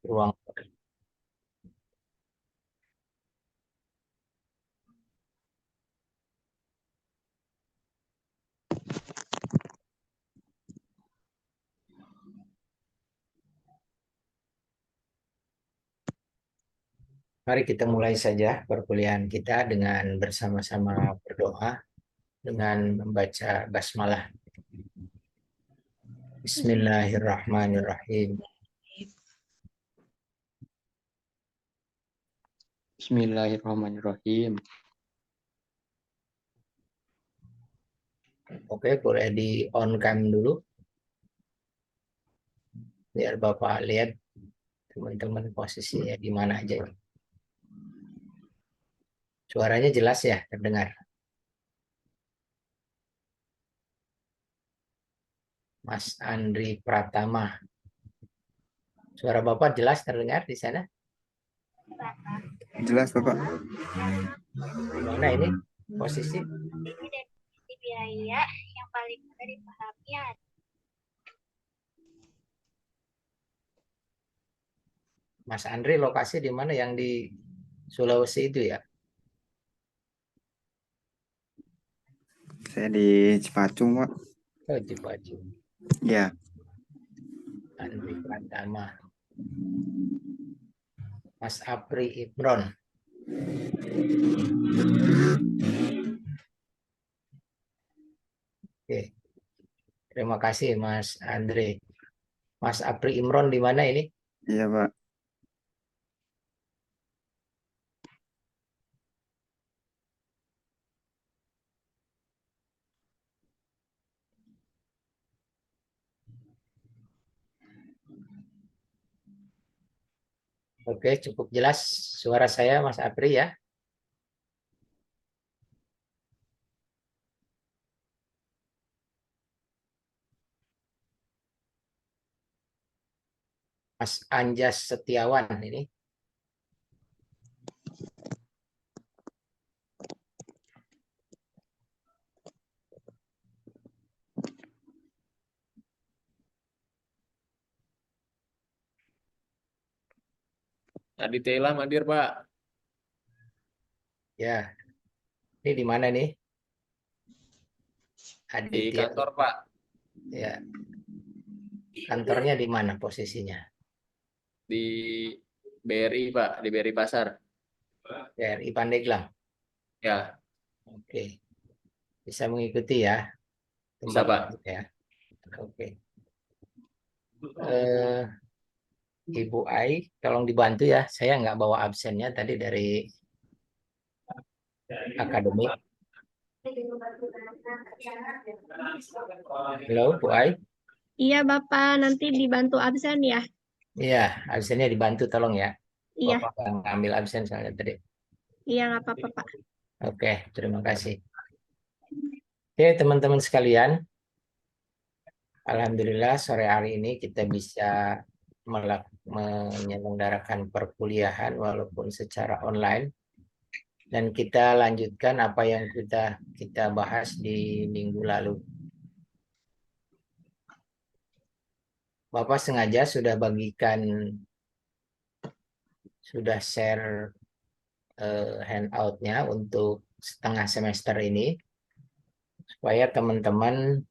ruang. Mari kita mulai saja perkuliahan kita dengan bersama-sama berdoa dengan membaca basmalah. Bismillahirrahmanirrahim. Bismillahirrahmanirrahim. Oke, boleh di on cam dulu biar Bapak lihat teman-teman posisinya di mana aja. Suaranya jelas ya, terdengar. Mas Andri Pratama. Suara Bapak jelas terdengar di sana? Jelas, Bapak. Mana ini posisi? Di biaya yang paling mudah dipahami ya. Mas Andri lokasi di mana, yang di Sulawesi itu ya? Saya di Cipacung, Pak. Oh, Cipacu. Ya, Andri Pratama. Mas Apri Imron. Oke. Terima kasih Mas Andre. Mas Apri Imron di mana ini? iya, Pak. Oke, cukup jelas suara saya Mas Apri ya. Mas Anjas Setiawan ini. Aditya hadir, Pak. Ya, ini di mana nih? Di Aditya. kantor, Pak. Ya, kantornya di mana posisinya? Di BRI, Pak. Di BRI Pasar. RI Pandeglang. Ya, Oke, bisa mengikuti ya. bisa, Tempat Pak. ya. Oke. Eh, Ibu Ai, tolong dibantu ya. Saya nggak bawa absennya tadi dari akademik. Halo, Bu Ai. Iya Bapak, nanti dibantu absen ya. Iya, absennya dibantu tolong ya. Iya, Bapak nggak ngambil absen soalnya tadi. iya nggak apa-apa Pak. Oke, terima kasih. Oke, teman-teman sekalian. Alhamdulillah sore hari ini kita bisa menyelenggarakan perkuliahan walaupun secara online. Dan kita lanjutkan apa yang kita bahas di minggu lalu. Bapak sengaja sudah bagikan, sudah share handout-nya untuk setengah semester ini, supaya teman-teman,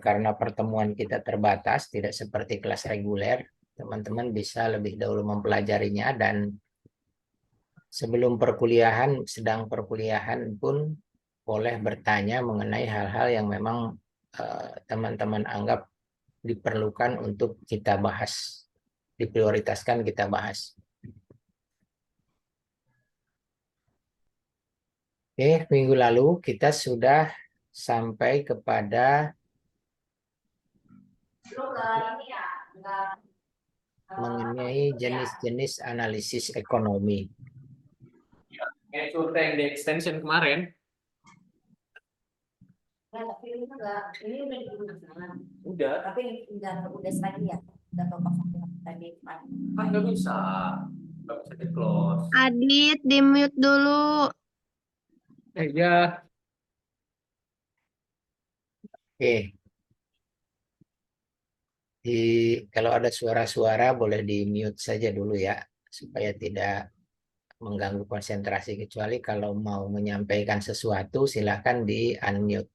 karena pertemuan kita terbatas, tidak seperti kelas reguler, teman-teman bisa lebih dahulu mempelajarinya, dan sebelum perkuliahan, sedang perkuliahan pun boleh bertanya mengenai hal-hal yang memang teman-teman anggap diperlukan untuk kita bahas, diprioritaskan kita bahas. Oke, minggu lalu kita sudah sampai kepada mengenai jenis-jenis analisis ekonomi. Kayak survei yang di extension kemarin. Ini udah digunakan. Udah. Tapi udah sekali ya. Udah topak tadi. Kan nggak bisa. Nggak bisa di close. Adit, di mute dulu. Ya. Oke. Kalau ada suara-suara boleh di mute saja dulu ya, supaya tidak mengganggu konsentrasi. Kecuali kalau mau menyampaikan sesuatu, silahkan di unmute.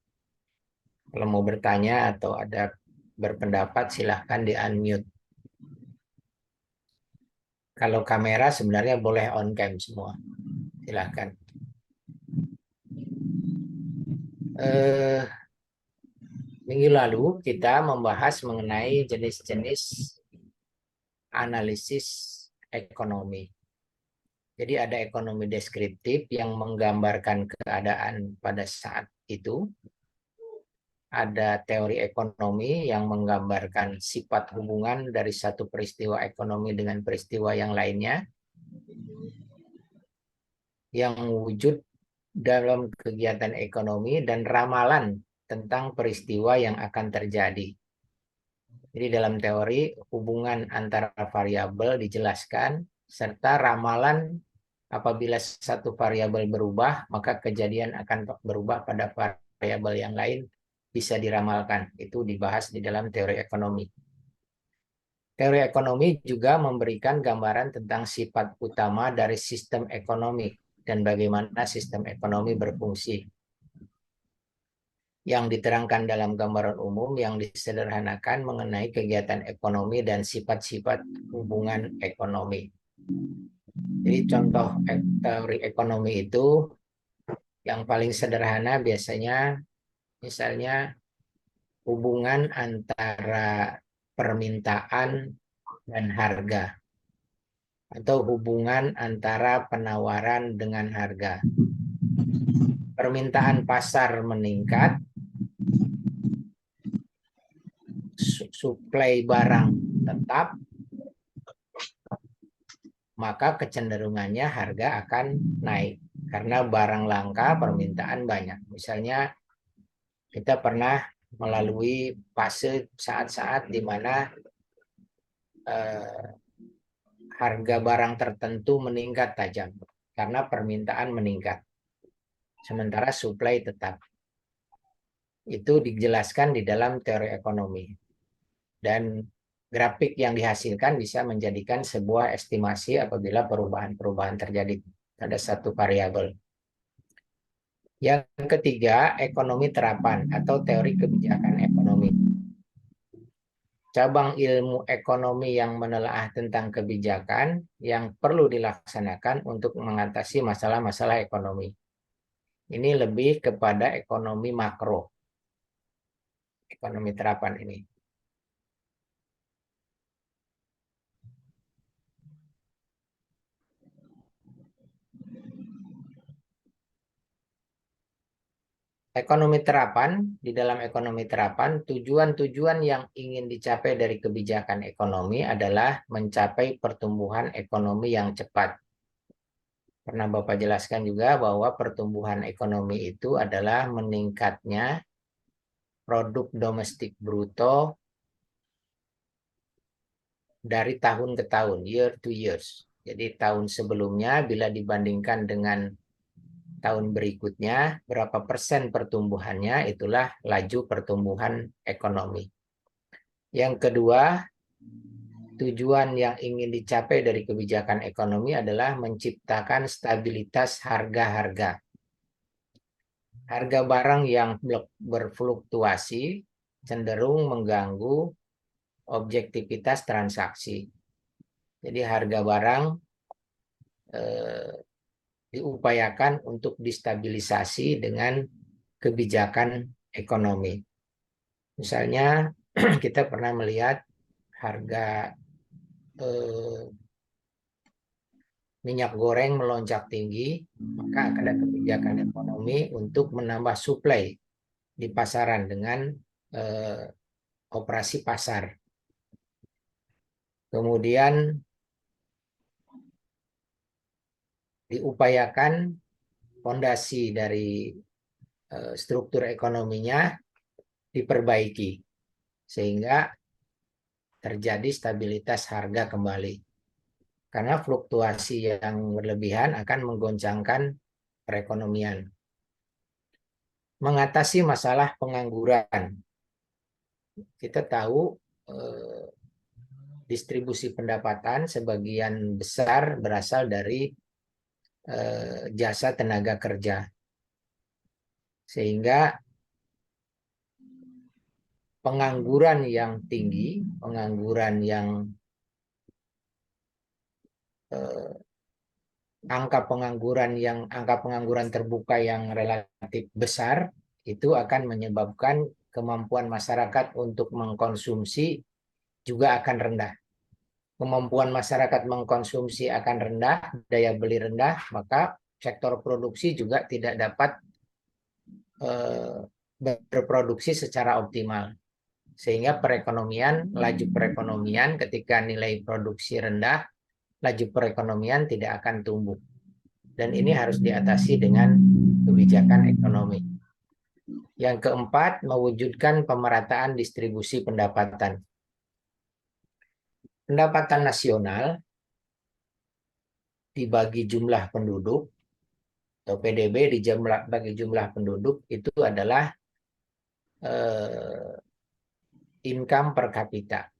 Kalau mau bertanya atau ada berpendapat, silahkan di unmute. Kalau kamera sebenarnya boleh on cam semua. Silahkan. Minggu lalu kita membahas mengenai jenis-jenis analisis ekonomi. Jadi ada ekonomi deskriptif yang menggambarkan keadaan pada saat itu. Ada teori ekonomi yang menggambarkan sifat hubungan dari satu peristiwa ekonomi dengan peristiwa yang lainnya, yang wujud dalam kegiatan ekonomi, dan ramalan tentang peristiwa yang akan terjadi. Jadi dalam teori hubungan antara variabel dijelaskan, serta ramalan apabila satu variabel berubah, maka kejadian akan berubah pada variabel yang lain bisa diramalkan. Itu dibahas di dalam teori ekonomi. Teori ekonomi juga memberikan gambaran tentang sifat utama dari sistem ekonomi dan bagaimana sistem ekonomi berfungsi. Yang diterangkan dalam gambaran umum yang disederhanakan mengenai kegiatan ekonomi dan sifat-sifat hubungan ekonomi. Jadi contoh teori ekonomi itu yang paling sederhana biasanya misalnya hubungan antara permintaan dan harga, atau hubungan antara penawaran dengan harga. Permintaan pasar meningkat, suplai barang tetap, maka kecenderungannya harga akan naik. Karena barang langka, permintaan banyak. Misalnya kita pernah melalui fase saat-saat di mana harga barang tertentu meningkat tajam karena permintaan meningkat, sementara suplai tetap. Itu dijelaskan di dalam teori ekonomi, dan grafik yang dihasilkan bisa menjadikan sebuah estimasi apabila perubahan-perubahan terjadi pada satu variabel. Yang ketiga, ekonomi terapan atau teori kebijakan ekonomi. Cabang ilmu ekonomi yang menelaah tentang kebijakan yang perlu dilaksanakan untuk mengatasi masalah-masalah ekonomi. Ini lebih kepada ekonomi makro, ekonomi terapan ini. Ekonomi terapan, di dalam ekonomi terapan, tujuan-tujuan yang ingin dicapai dari kebijakan ekonomi adalah mencapai pertumbuhan ekonomi yang cepat. Pernah Bapak jelaskan juga bahwa pertumbuhan ekonomi itu adalah meningkatnya produk domestik bruto dari tahun ke tahun, year to years. Jadi tahun sebelumnya bila dibandingkan dengan tahun berikutnya, berapa persen pertumbuhannya, itulah laju pertumbuhan ekonomi. Yang kedua, tujuan yang ingin dicapai dari kebijakan ekonomi adalah menciptakan stabilitas harga-harga. Harga barang yang berfluktuasi cenderung mengganggu objektivitas transaksi. Jadi harga barang diupayakan untuk distabilisasi dengan kebijakan ekonomi. Misalnya kita pernah melihat harga minyak goreng melonjak tinggi, maka ada kebijakan ekonomi untuk menambah suplai di pasaran dengan operasi pasar. Kemudian diupayakan fondasi dari struktur ekonominya diperbaiki sehingga terjadi stabilitas harga kembali. Karena fluktuasi yang berlebihan akan menggoncangkan perekonomian. Mengatasi masalah pengangguran. Kita tahu eh, distribusi pendapatan sebagian besar berasal dari jasa tenaga kerja. Sehingga pengangguran yang tinggi, pengangguran yang angka pengangguran terbuka yang relatif besar itu akan menyebabkan kemampuan masyarakat untuk mengkonsumsi juga akan rendah. Kemampuan masyarakat mengkonsumsi akan rendah, daya beli rendah, maka sektor produksi juga tidak dapat berproduksi secara optimal. Sehingga laju perekonomian ketika nilai produksi rendah, laju perekonomian tidak akan tumbuh. Dan ini harus diatasi dengan kebijakan ekonomi. Yang keempat, mewujudkan pemerataan distribusi pendapatan. Pendapatan nasional dibagi jumlah penduduk, atau PDB bagi jumlah penduduk itu adalah income per kapita.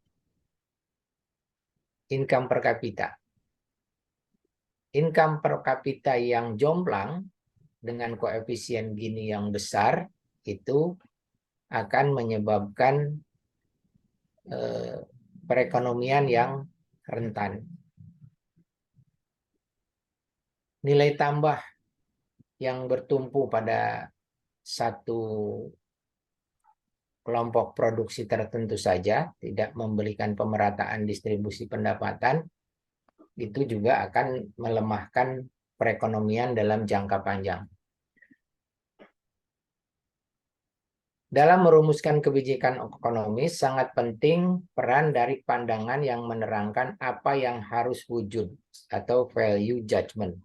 Income per kapita. Income per kapita yang jomplang dengan koefisien Gini yang besar itu akan menyebabkan perekonomian yang rentan. Nilai tambah yang bertumpu pada satu kelompok produksi tertentu saja, tidak memberikan pemerataan distribusi pendapatan, itu juga akan melemahkan perekonomian dalam jangka panjang. Dalam merumuskan kebijakan ekonomi, sangat penting peran dari pandangan yang menerangkan apa yang harus wujud atau value judgment.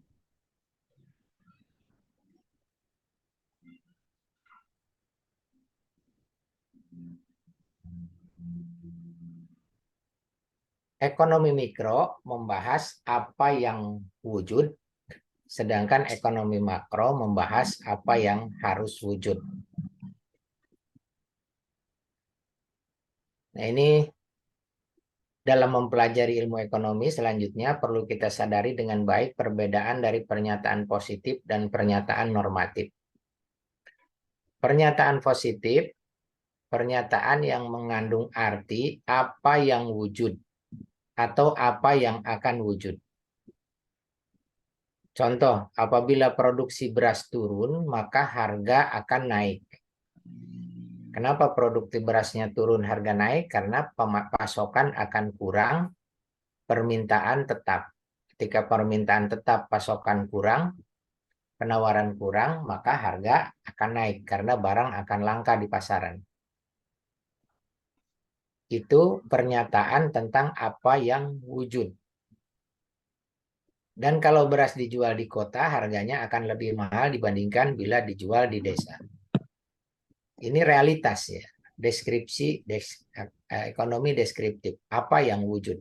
Ekonomi mikro membahas apa yang wujud, sedangkan ekonomi makro membahas apa yang harus wujud. Nah, ini dalam mempelajari ilmu ekonomi selanjutnya perlu kita sadari dengan baik perbedaan dari pernyataan positif dan pernyataan normatif. Pernyataan positif, pernyataan yang mengandung arti apa yang wujud atau apa yang akan wujud. Contoh, apabila produksi beras turun, maka harga akan naik. Kenapa produksi berasnya turun, harga naik? Karena pasokan akan kurang, permintaan tetap. Ketika permintaan tetap, pasokan kurang, penawaran kurang, maka harga akan naik karena barang akan langka di pasaran. Itu pernyataan tentang apa yang wujud. Dan kalau beras dijual di kota, harganya akan lebih mahal dibandingkan bila dijual di desa. Ini realitas ya, ekonomi deskriptif, apa yang wujud.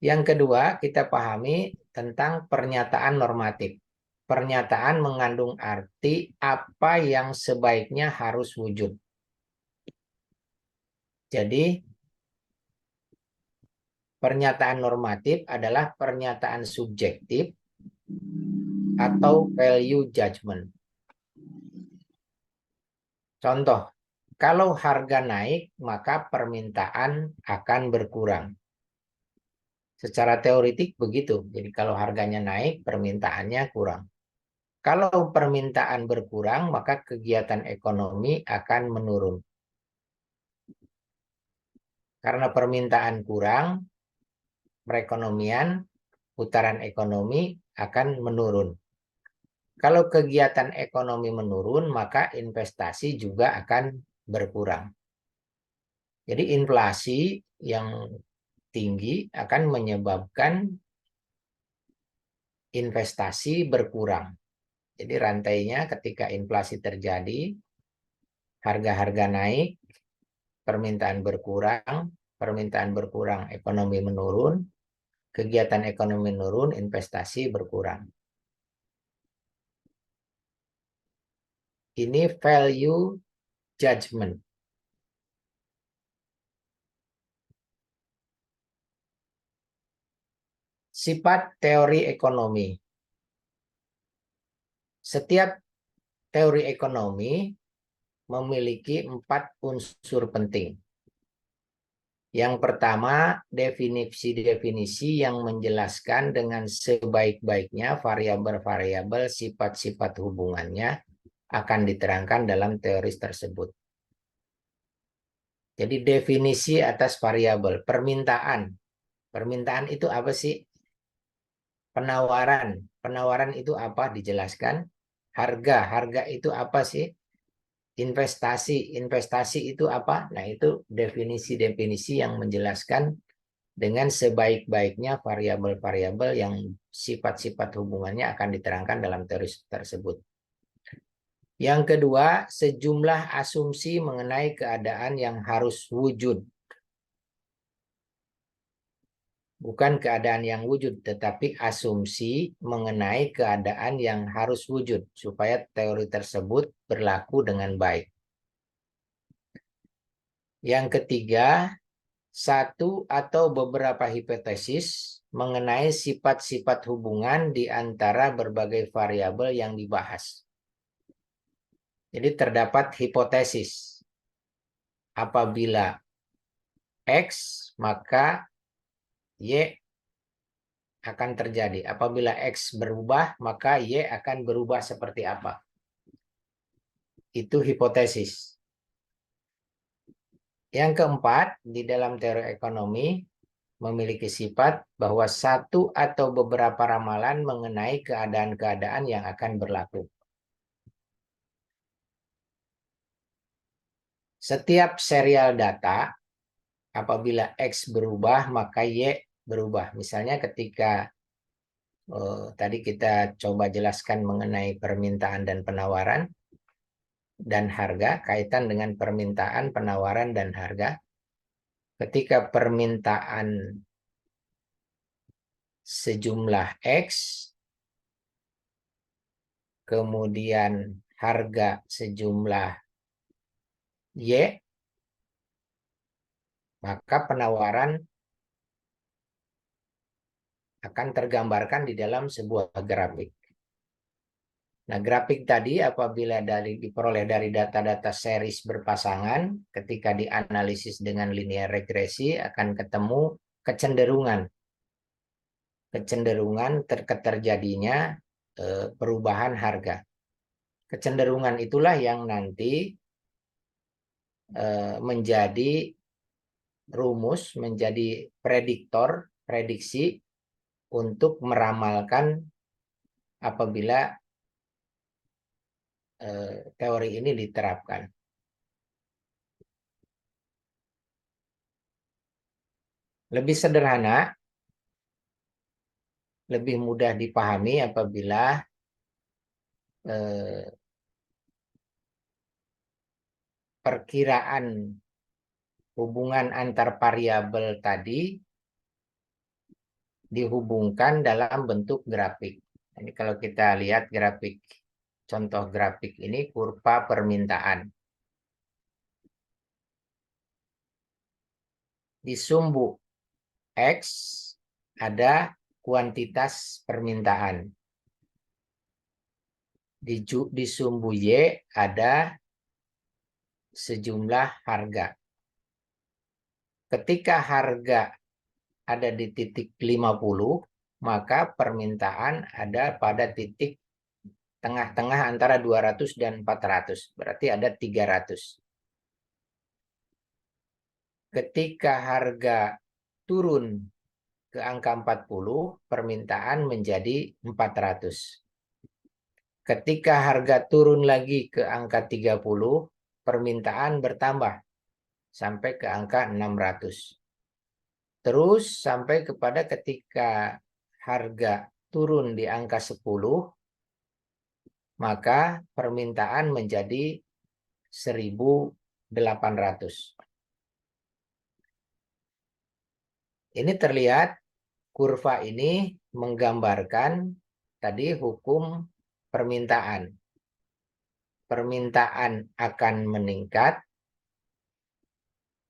Yang kedua, kita pahami tentang pernyataan normatif. Pernyataan mengandung arti apa yang sebaiknya harus wujud. Jadi, pernyataan normatif adalah pernyataan subjektif atau value judgment. Contoh, kalau harga naik, maka permintaan akan berkurang. Secara teoritik begitu. Jadi kalau harganya naik, permintaannya kurang. Kalau permintaan berkurang, maka kegiatan ekonomi akan menurun. Karena permintaan kurang, perekonomian, putaran ekonomi akan menurun. Kalau kegiatan ekonomi menurun, maka investasi juga akan berkurang. Jadi inflasi yang tinggi akan menyebabkan investasi berkurang. Jadi rantainya ketika inflasi terjadi, harga-harga naik, permintaan berkurang, ekonomi menurun, kegiatan ekonomi menurun, investasi berkurang. Ini value judgment. Sifat teori ekonomi. Setiap teori ekonomi memiliki 4 unsur penting. Yang pertama, definisi-definisi yang menjelaskan dengan sebaik-baiknya variabel-variabel sifat-sifat hubungannya akan diterangkan dalam teori tersebut. Jadi definisi atas variabel, permintaan. Permintaan itu apa sih? Penawaran. Penawaran itu apa? Dijelaskan. Harga. Harga itu apa sih? Investasi. Investasi itu apa? Nah, itu definisi-definisi yang menjelaskan dengan sebaik-baiknya variabel-variabel yang sifat-sifat hubungannya akan diterangkan dalam teori tersebut. Yang kedua, sejumlah asumsi mengenai keadaan yang harus wujud. Bukan keadaan yang wujud, tetapi asumsi mengenai keadaan yang harus wujud, supaya teori tersebut berlaku dengan baik. Yang ketiga, satu atau beberapa hipotesis mengenai sifat-sifat hubungan di antara berbagai variabel yang dibahas. Jadi terdapat hipotesis. Apabila X, maka Y akan terjadi. Apabila X berubah, maka Y akan berubah seperti apa. Itu hipotesis. Yang keempat, di dalam teori ekonomi memiliki sifat bahwa satu atau beberapa ramalan mengenai keadaan-keadaan yang akan berlaku. Setiap serial data, apabila X berubah, maka Y berubah. Misalnya ketika tadi kita coba jelaskan mengenai permintaan dan penawaran dan harga, kaitan dengan permintaan, penawaran, dan harga. Ketika permintaan sejumlah X, kemudian harga sejumlah Y, maka penawaran akan tergambarkan di dalam sebuah grafik. Nah, grafik tadi apabila diperoleh dari data-data series berpasangan, ketika dianalisis dengan linear regresi akan ketemu kecenderungan. Kecenderungan terjadinya perubahan harga. Kecenderungan itulah yang nanti menjadi rumus, menjadi prediktor, prediksi untuk meramalkan apabila teori ini diterapkan. Lebih sederhana, lebih mudah dipahami apabila perkiraan hubungan antar variabel tadi dihubungkan dalam bentuk grafik. Ini kalau kita lihat grafik, contoh grafik ini kurva permintaan. Di sumbu X ada kuantitas permintaan. Di sumbu Y ada sejumlah harga. Ketika harga ada di titik 50, maka permintaan ada pada titik tengah-tengah antara 200 dan 400. Berarti ada 300. Ketika harga turun ke angka 40, permintaan menjadi 400. Ketika harga turun lagi ke angka 30, permintaan bertambah sampai ke angka 600. Terus sampai kepada ketika harga turun di angka 10, maka permintaan menjadi 1.800. Ini terlihat kurva ini menggambarkan tadi hukum permintaan. Permintaan akan meningkat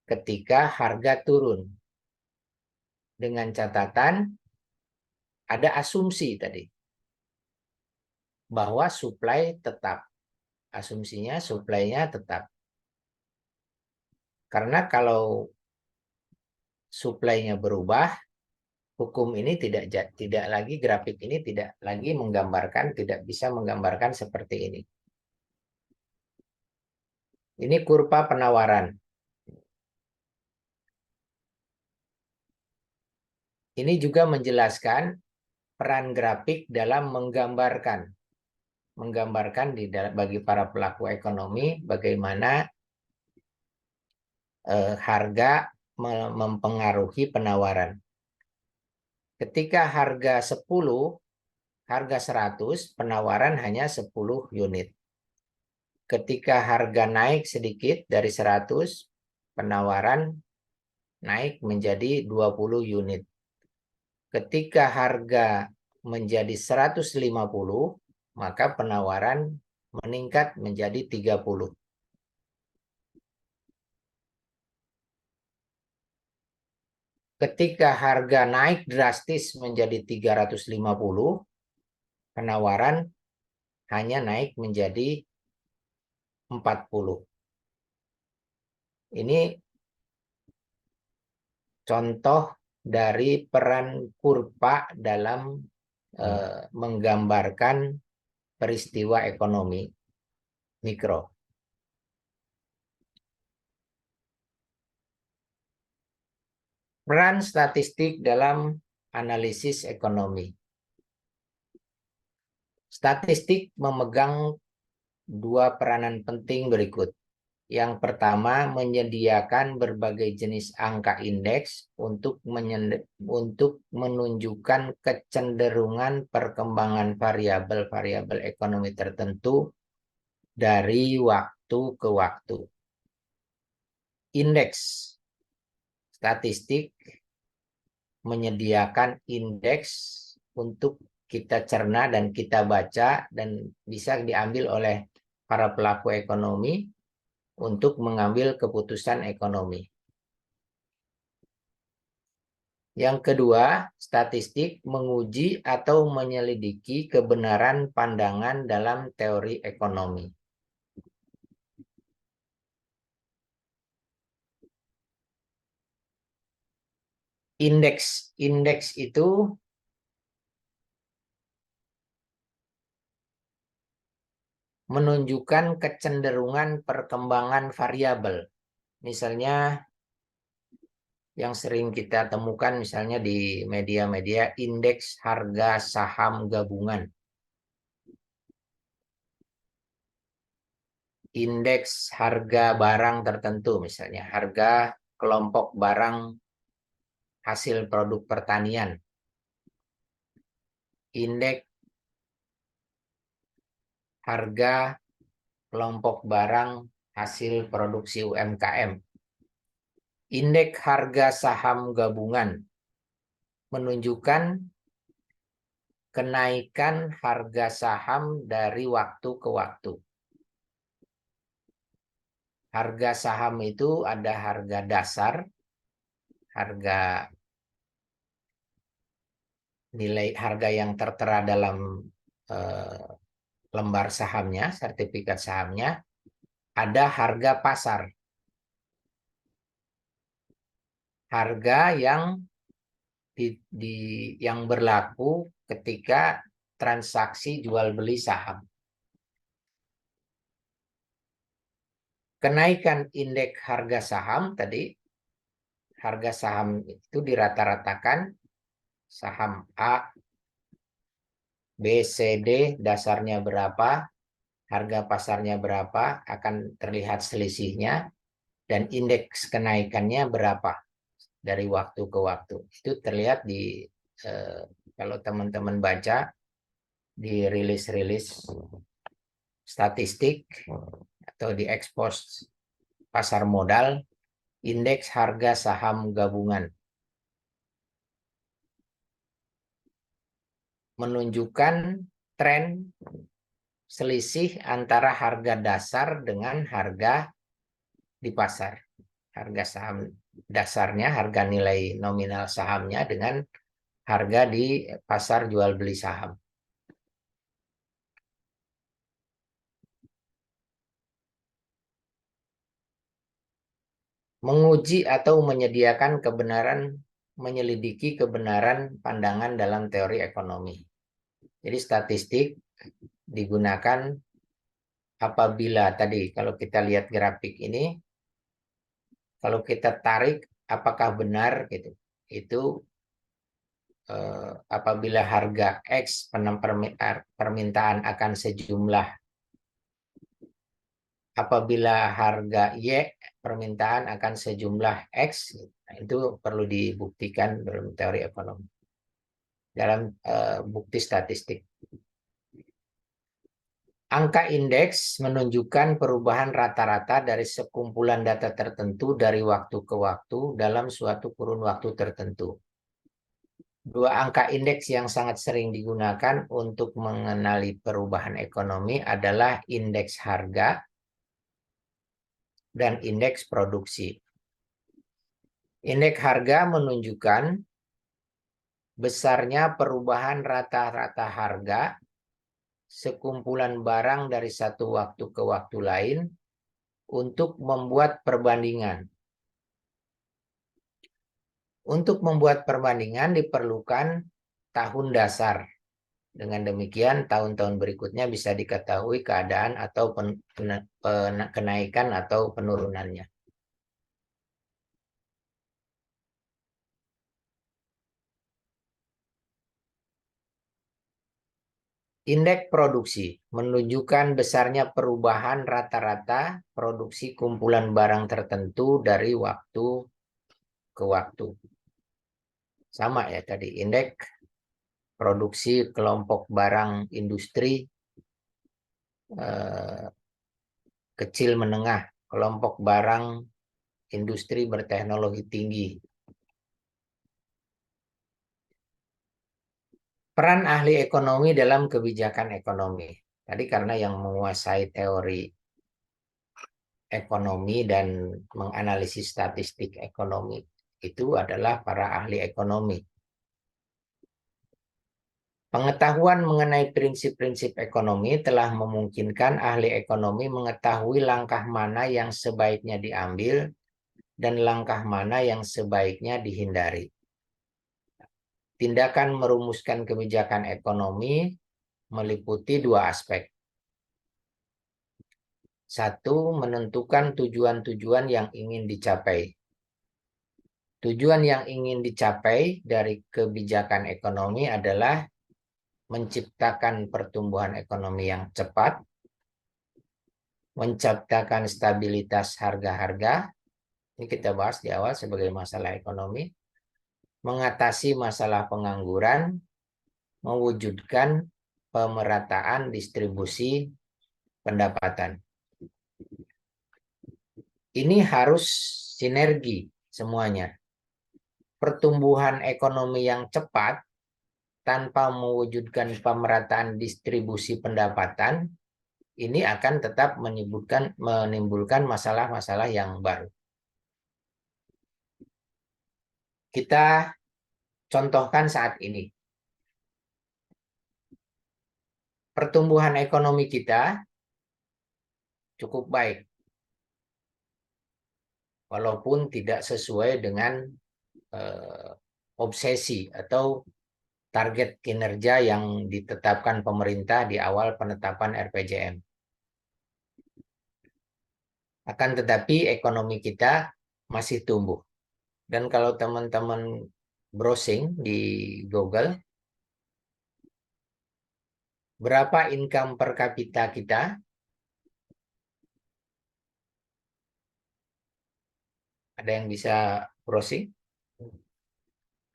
ketika harga turun. Dengan catatan ada asumsi tadi bahwa supply tetap. Asumsinya supply-nya tetap. Karena kalau supply-nya berubah, hukum ini tidak lagi, grafik ini tidak lagi menggambarkan, tidak bisa menggambarkan seperti ini. Ini kurva penawaran. Ini juga menjelaskan peran grafik dalam menggambarkan bagi para pelaku ekonomi bagaimana harga mempengaruhi penawaran. Ketika harga 10, harga 100, penawaran hanya 10 unit. Ketika harga naik sedikit dari 100, penawaran naik menjadi 20 unit. Ketika harga menjadi 150, maka penawaran meningkat menjadi 30. Ketika harga naik drastis menjadi 350, penawaran hanya naik menjadi 40. Ini contoh dari peran kurva dalam menggambarkan peristiwa ekonomi mikro. Peran statistik dalam analisis ekonomi. Statistik memegang dua peranan penting berikut. Yang pertama, menyediakan berbagai jenis angka indeks untuk menunjukkan kecenderungan perkembangan variabel-variabel ekonomi tertentu dari waktu ke waktu. Indeks statistik menyediakan indeks untuk kita cerna dan kita baca dan bisa diambil oleh para pelaku ekonomi untuk mengambil keputusan ekonomi. Yang kedua, statistik menguji atau menyelidiki kebenaran pandangan dalam teori ekonomi. Indeks itu menunjukkan kecenderungan perkembangan variabel. Misalnya yang sering kita temukan misalnya di media-media, indeks harga saham gabungan. Indeks harga barang tertentu, misalnya harga kelompok barang hasil produk pertanian. Indeks harga kelompok barang hasil produksi UMKM. Indeks harga saham gabungan menunjukkan kenaikan harga saham dari waktu ke waktu. Harga saham itu ada harga dasar, harga nilai harga yang tertera dalam lembar sahamnya, sertifikat sahamnya, ada harga pasar. Harga yang yang berlaku ketika transaksi jual beli saham. Kenaikan indeks harga saham tadi, harga saham itu dirata-ratakan, saham A, B, C, D dasarnya berapa, harga pasarnya berapa, akan terlihat selisihnya, dan indeks kenaikannya berapa dari waktu ke waktu. Itu terlihat di kalau teman-teman baca di rilis-rilis statistik atau di ekspos pasar modal, indeks harga saham gabungan menunjukkan tren selisih antara harga dasar dengan harga di pasar. Harga saham dasarnya, harga nilai nominal sahamnya dengan harga di pasar jual beli saham. Menguji atau menyediakan kebenaran, menyelidiki kebenaran pandangan dalam teori ekonomi. Jadi statistik digunakan apabila tadi kalau kita lihat grafik ini, kalau kita tarik apakah benar gitu. Itu apabila harga X permintaan akan sejumlah, apabila harga Y permintaan akan sejumlah X, nah, itu perlu dibuktikan dalam teori ekonomi, dalam bukti statistik. Angka indeks menunjukkan perubahan rata-rata dari sekumpulan data tertentu dari waktu ke waktu dalam suatu kurun waktu tertentu. Dua angka indeks yang sangat sering digunakan untuk mengenali perubahan ekonomi adalah indeks harga dan indeks produksi. Indeks harga menunjukkan besarnya perubahan rata-rata harga sekumpulan barang dari satu waktu ke waktu lain untuk membuat perbandingan. Untuk membuat perbandingan diperlukan tahun dasar. Dengan demikian, tahun-tahun berikutnya bisa diketahui keadaan atau kenaikan atau penurunannya. Indeks produksi menunjukkan besarnya perubahan rata-rata produksi kumpulan barang tertentu dari waktu ke waktu. Sama ya tadi, indeks produksi kelompok barang industri kecil menengah, kelompok barang industri berteknologi tinggi. Peran ahli ekonomi dalam kebijakan ekonomi. Tadi karena yang menguasai teori ekonomi dan menganalisis statistik ekonomi itu adalah para ahli ekonomi. Pengetahuan mengenai prinsip-prinsip ekonomi telah memungkinkan ahli ekonomi mengetahui langkah mana yang sebaiknya diambil dan langkah mana yang sebaiknya dihindari. Tindakan merumuskan kebijakan ekonomi meliputi dua aspek. Satu, menentukan tujuan-tujuan yang ingin dicapai. Tujuan yang ingin dicapai dari kebijakan ekonomi adalah menciptakan pertumbuhan ekonomi yang cepat, menciptakan stabilitas harga-harga, ini kita bahas di awal sebagai masalah ekonomi, mengatasi masalah pengangguran, mewujudkan pemerataan distribusi pendapatan. Ini harus sinergi semuanya. Pertumbuhan ekonomi yang cepat tanpa mewujudkan pemerataan distribusi pendapatan, ini akan tetap menimbulkan masalah-masalah yang baru. Kita contohkan saat ini. Pertumbuhan ekonomi kita cukup baik. Walaupun tidak sesuai dengan obsesi atau target kinerja yang ditetapkan pemerintah di awal penetapan RPJM. Akan tetapi ekonomi kita masih tumbuh. Dan kalau teman-teman browsing di Google, berapa income per kapita kita? Ada yang bisa browsing?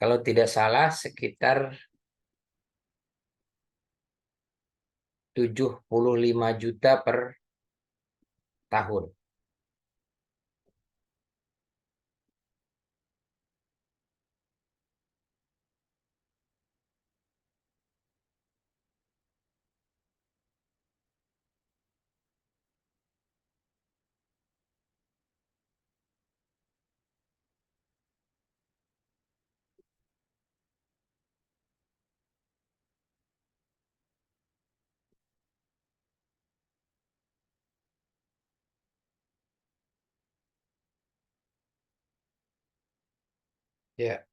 Kalau tidak salah sekitar 75 juta per tahun. Ya,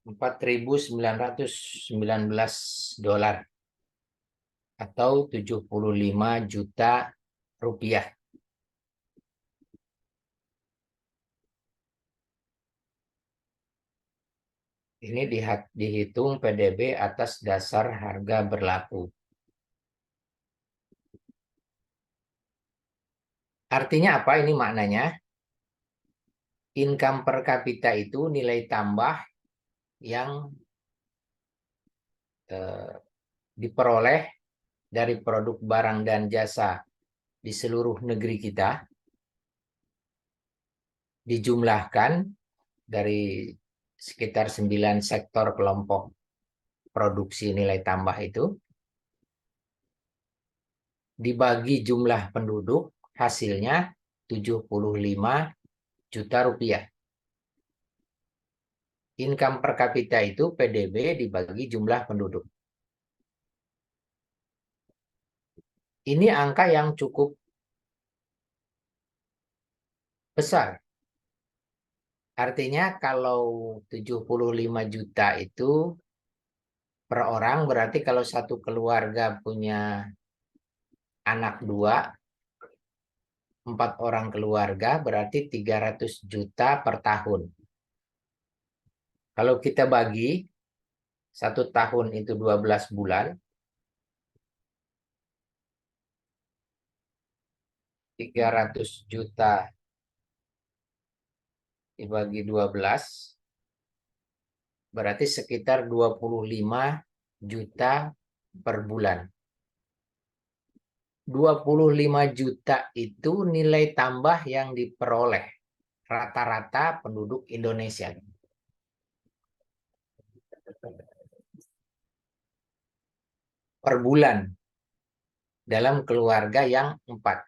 $4.919 atau 75 juta rupiah. Ini dihitung PDB atas dasar harga berlaku. Artinya apa ini maknanya? Income per kapita itu nilai tambah yang diperoleh dari produk barang dan jasa di seluruh negeri kita, dijumlahkan dari sekitar 9 sektor kelompok produksi nilai tambah itu, dibagi jumlah penduduk, hasilnya 75 juta rupiah. Income per kapita itu PDB dibagi jumlah penduduk. Ini angka yang cukup besar. Artinya kalau 75 juta itu per orang, berarti kalau satu keluarga punya anak 2, 4 orang keluarga, berarti 300 juta per tahun. Kalau kita bagi, 1 tahun itu 12 bulan, 300 juta dibagi 12, berarti sekitar 25 juta per bulan. 25 juta itu nilai tambah yang diperoleh rata-rata penduduk Indonesia. Per bulan dalam keluarga yang 4.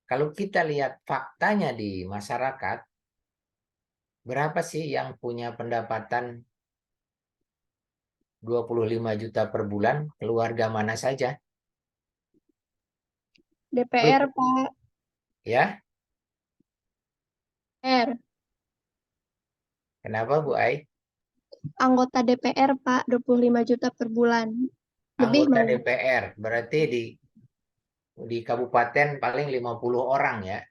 Kalau kita lihat faktanya di masyarakat, berapa sih yang punya pendapatan 25 juta per bulan? Keluarga mana saja? DPR, Pak. Ya, R. kenapa Bu Ai? Anggota DPR, Pak, 25 juta per bulan. Lebih Anggota malah. DPR, berarti di kabupaten paling 50 orang ya.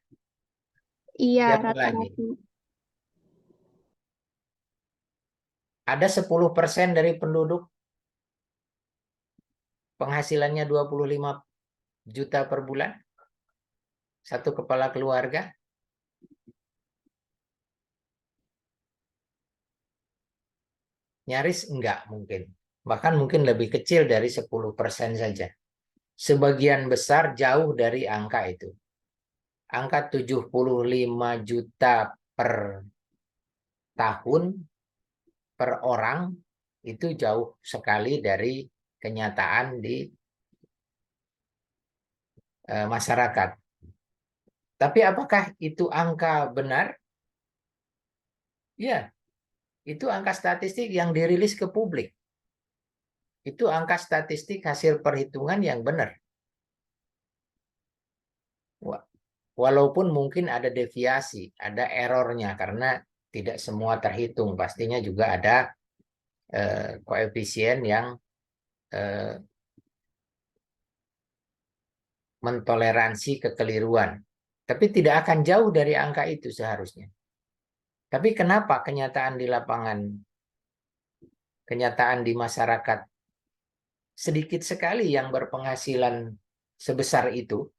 Iya, Siapa lagi? rata-rata. Ada 10% dari penduduk penghasilannya 25 juta per bulan. Satu kepala keluarga. Nyaris enggak mungkin. Bahkan mungkin lebih kecil dari 10% saja. Sebagian besar jauh dari angka itu. Angka 75 juta per tahun per orang itu jauh sekali dari kenyataan di masyarakat. Tapi apakah itu angka benar? Ya, itu angka statistik yang dirilis ke publik. Itu angka statistik hasil perhitungan yang benar. Walaupun mungkin ada deviasi, ada errornya karena tidak semua terhitung. Pastinya juga ada koefisien yang mentoleransi kekeliruan. Tapi tidak akan jauh dari angka itu seharusnya. Tapi kenapa kenyataan di lapangan, kenyataan di masyarakat, sedikit sekali yang berpenghasilan sebesar itu?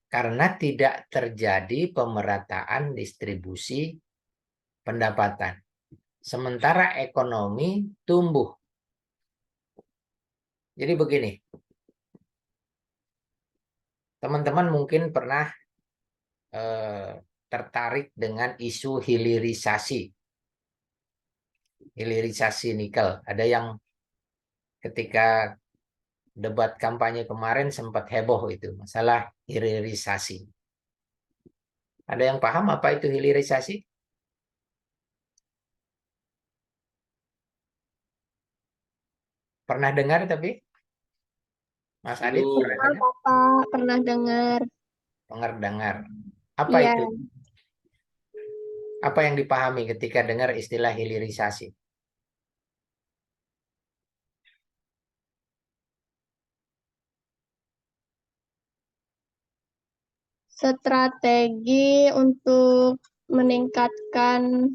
Karena tidak terjadi pemerataan distribusi pendapatan. Sementara ekonomi tumbuh. Jadi begini, teman-teman mungkin pernah tertarik dengan isu hilirisasi nikel. Ada yang ketika debat kampanye kemarin sempat heboh itu, masalah hilirisasi. Ada yang paham apa itu hilirisasi? Pernah dengar tapi? Mas Adit Belum. pernah dengar? Bapak pernah dengar. Pernah dengar. Apa Iya, itu? Apa yang dipahami ketika dengar istilah hilirisasi? strategi untuk meningkatkan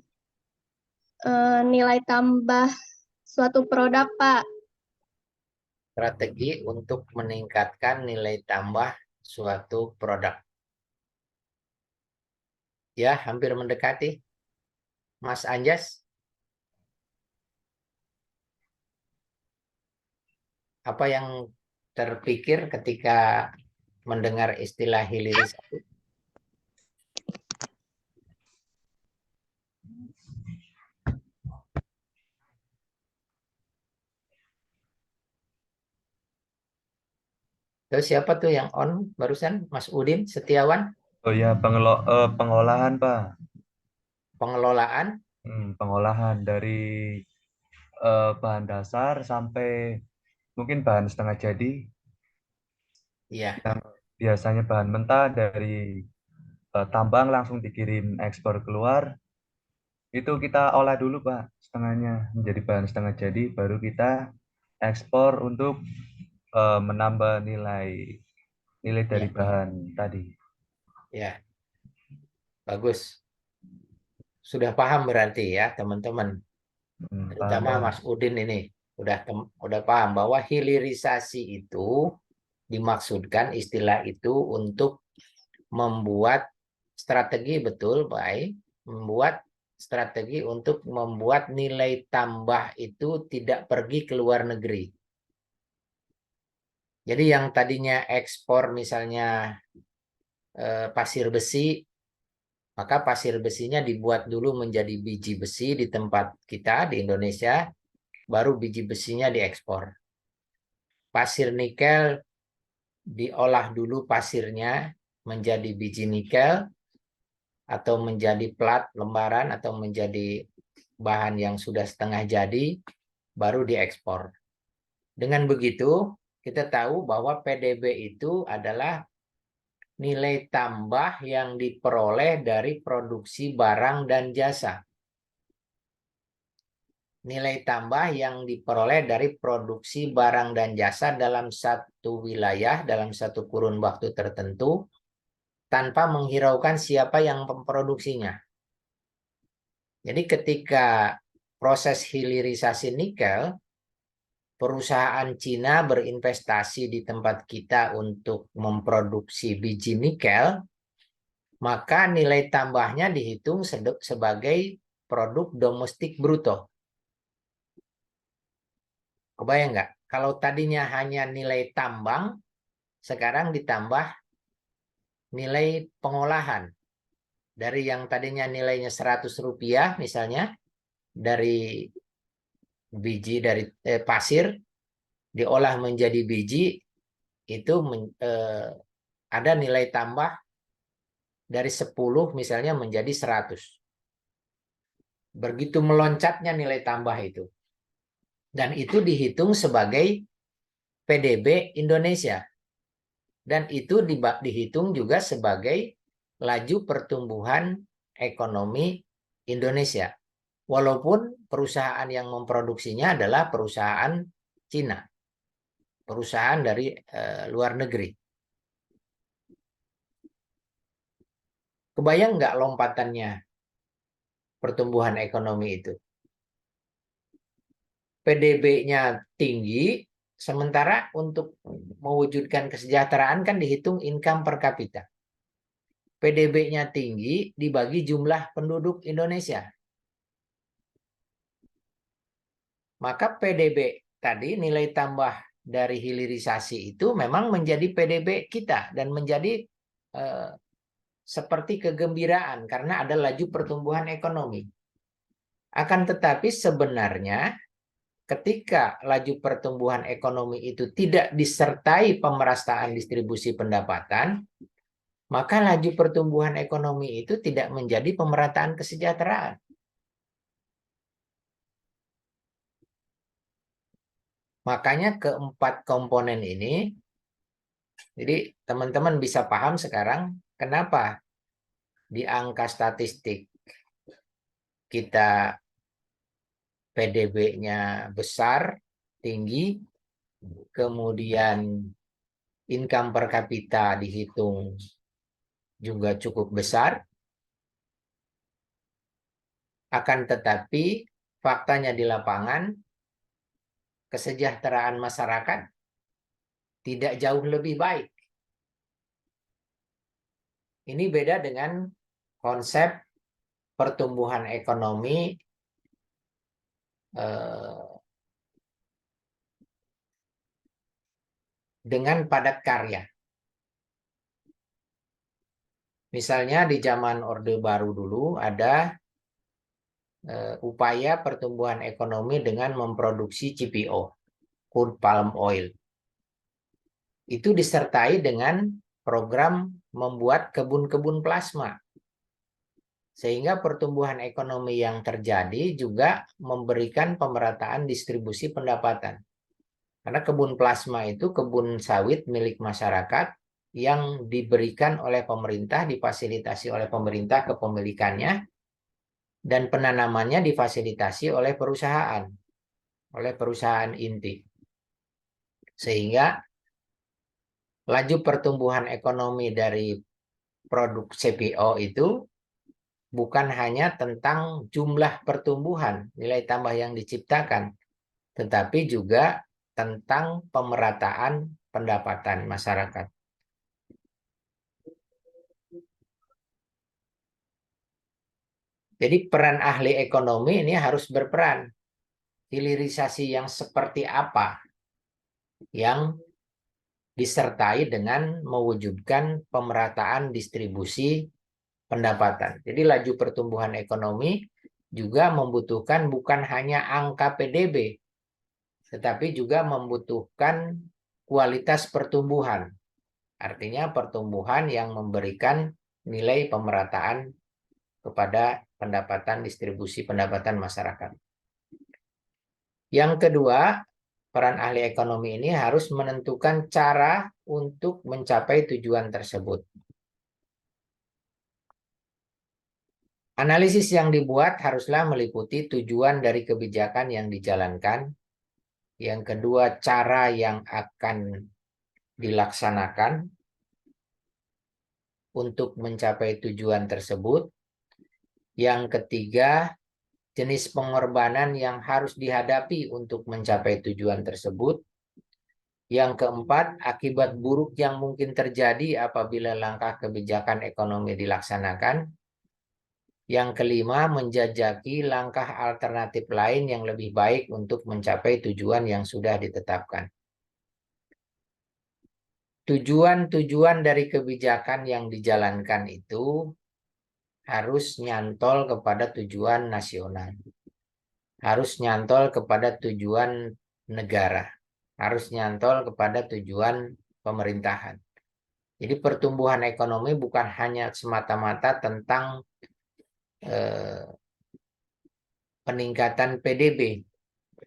nilai tambah suatu produk, Pak. Strategi untuk meningkatkan nilai tambah suatu produk. Ya, hampir mendekati. Mas Anjas, apa yang terpikir ketika mendengar istilah hilirisasi? Terus siapa tuh yang on barusan? Mas Udin Setiawan, Oh ya, pengolahan, Pak. pengelolaan. Pengolahan dari bahan dasar sampai mungkin bahan setengah jadi, Iya, yang biasanya bahan mentah dari tambang langsung dikirim ekspor keluar. Itu kita olah dulu, Pak, setengahnya menjadi bahan setengah jadi, baru kita ekspor untuk menambah nilai nilai dari iya, bahan tadi. iya. Bagus. Sudah paham berarti ya, teman-teman. Paham, Terutama Pak. Mas Udin ini udah paham bahwa hilirisasi itu dimaksudkan istilah itu untuk membuat strategi, betul, baik, membuat strategi untuk membuat nilai tambah itu tidak pergi ke luar negeri. Jadi yang tadinya ekspor misalnya pasir besi, maka pasir besinya dibuat dulu menjadi biji besi di tempat kita di Indonesia, baru biji besinya diekspor. Pasir nikel diolah dulu pasirnya menjadi biji nikel atau menjadi plat lembaran atau menjadi bahan yang sudah setengah jadi, baru diekspor. Dengan begitu, kita tahu bahwa PDB itu adalah nilai tambah yang diperoleh dari produksi barang dan jasa. Nilai tambah yang diperoleh dari produksi barang dan jasa dalam satu wilayah, dalam satu kurun waktu tertentu, tanpa menghiraukan siapa yang memproduksinya. Jadi ketika proses hilirisasi nikel, perusahaan Cina berinvestasi di tempat kita untuk memproduksi biji nikel, maka nilai tambahnya dihitung sebagai produk domestik bruto. Kebayang nggak? Kalau tadinya hanya nilai tambang, sekarang ditambah nilai pengolahan. Dari yang tadinya nilainya Rp100 misalnya, dari biji dari pasir, diolah menjadi biji, itu ada nilai tambah dari 10 misalnya menjadi 100. Begitu meloncatnya nilai tambah itu. Dan itu dihitung sebagai PDB Indonesia. Dan itu dihitung juga sebagai laju pertumbuhan ekonomi Indonesia. Walaupun perusahaan yang memproduksinya adalah perusahaan Cina. Perusahaan dari luar negeri. Kebayang nggak lompatannya pertumbuhan ekonomi itu? PDB-nya tinggi, sementara untuk mewujudkan kesejahteraan kan dihitung income per kapita. PDB-nya tinggi dibagi jumlah penduduk Indonesia. Maka PDB tadi, nilai tambah dari hilirisasi itu memang menjadi PDB kita dan menjadi seperti kegembiraan karena ada laju pertumbuhan ekonomi. Akan tetapi sebenarnya ketika laju pertumbuhan ekonomi itu tidak disertai pemerataan distribusi pendapatan, maka laju pertumbuhan ekonomi itu tidak menjadi pemerataan kesejahteraan. Makanya keempat komponen ini, jadi teman-teman bisa paham sekarang kenapa di angka statistik kita PDB-nya besar, tinggi, kemudian income per kapita dihitung juga cukup besar, akan tetapi faktanya di lapangan kesejahteraan masyarakat tidak jauh lebih baik. Ini beda dengan konsep pertumbuhan ekonomi dengan padat karya. Misalnya di zaman Orde Baru dulu ada upaya pertumbuhan ekonomi dengan memproduksi CPO, crude palm oil. Itu disertai dengan program membuat kebun-kebun plasma. Sehingga pertumbuhan ekonomi yang terjadi juga memberikan pemerataan distribusi pendapatan. Karena kebun plasma itu kebun sawit milik masyarakat yang diberikan oleh pemerintah, difasilitasi oleh pemerintah kepemilikannya, dan penanamannya difasilitasi oleh perusahaan inti. Sehingga laju pertumbuhan ekonomi dari produk CPO itu bukan hanya tentang jumlah pertumbuhan, nilai tambah yang diciptakan, tetapi juga tentang pemerataan pendapatan masyarakat. Jadi peran ahli ekonomi ini harus berperan. Hilirisasi yang seperti apa yang disertai dengan mewujudkan pemerataan distribusi pendapatan. Jadi laju pertumbuhan ekonomi juga membutuhkan bukan hanya angka PDB, tetapi juga membutuhkan kualitas pertumbuhan. Artinya pertumbuhan yang memberikan nilai pemerataan kepada pendapatan distribusi pendapatan masyarakat. Yang kedua, peran ahli ekonomi ini harus menentukan cara untuk mencapai tujuan tersebut. Analisis yang dibuat haruslah meliputi tujuan dari kebijakan yang dijalankan. Yang kedua, cara yang akan dilaksanakan untuk mencapai tujuan tersebut. Yang ketiga, jenis pengorbanan yang harus dihadapi untuk mencapai tujuan tersebut. Yang keempat, akibat buruk yang mungkin terjadi apabila langkah kebijakan ekonomi dilaksanakan. Yang kelima, menjajaki langkah alternatif lain yang lebih baik untuk mencapai tujuan yang sudah ditetapkan. Tujuan-tujuan dari kebijakan yang dijalankan itu harus nyantol kepada tujuan nasional. Harus nyantol kepada tujuan negara. Harus nyantol kepada tujuan pemerintahan. Jadi pertumbuhan ekonomi bukan hanya semata-mata tentang peningkatan PDB,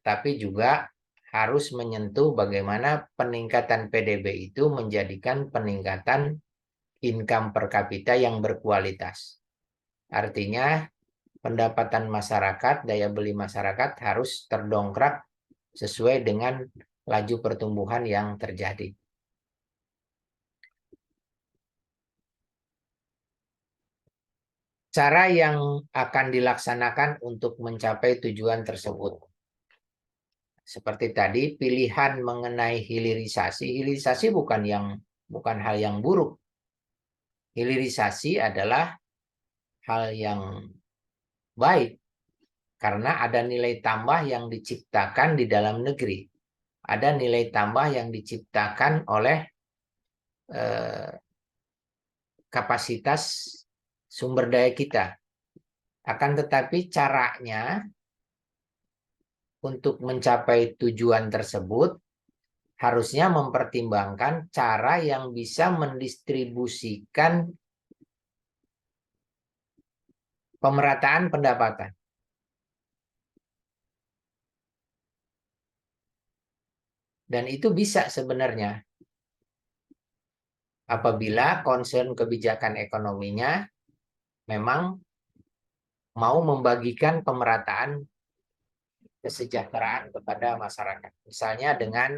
tapi juga harus menyentuh bagaimana peningkatan PDB itu menjadikan peningkatan income per kapita yang berkualitas. Artinya pendapatan masyarakat, daya beli masyarakat harus terdongkrak sesuai dengan laju pertumbuhan yang terjadi. Cara yang akan dilaksanakan untuk mencapai tujuan tersebut. Seperti tadi, pilihan mengenai hilirisasi. Hilirisasi bukan hal yang buruk. Hilirisasi adalah hal yang baik karena ada nilai tambah yang diciptakan di dalam negeri. Ada nilai tambah yang diciptakan oleh kapasitas sumber daya kita. Akan tetapi caranya untuk mencapai tujuan tersebut harusnya mempertimbangkan cara yang bisa mendistribusikan pemerataan pendapatan. Dan itu bisa sebenarnya apabila concern kebijakan ekonominya memang mau membagikan pemerataan kesejahteraan kepada masyarakat. Misalnya dengan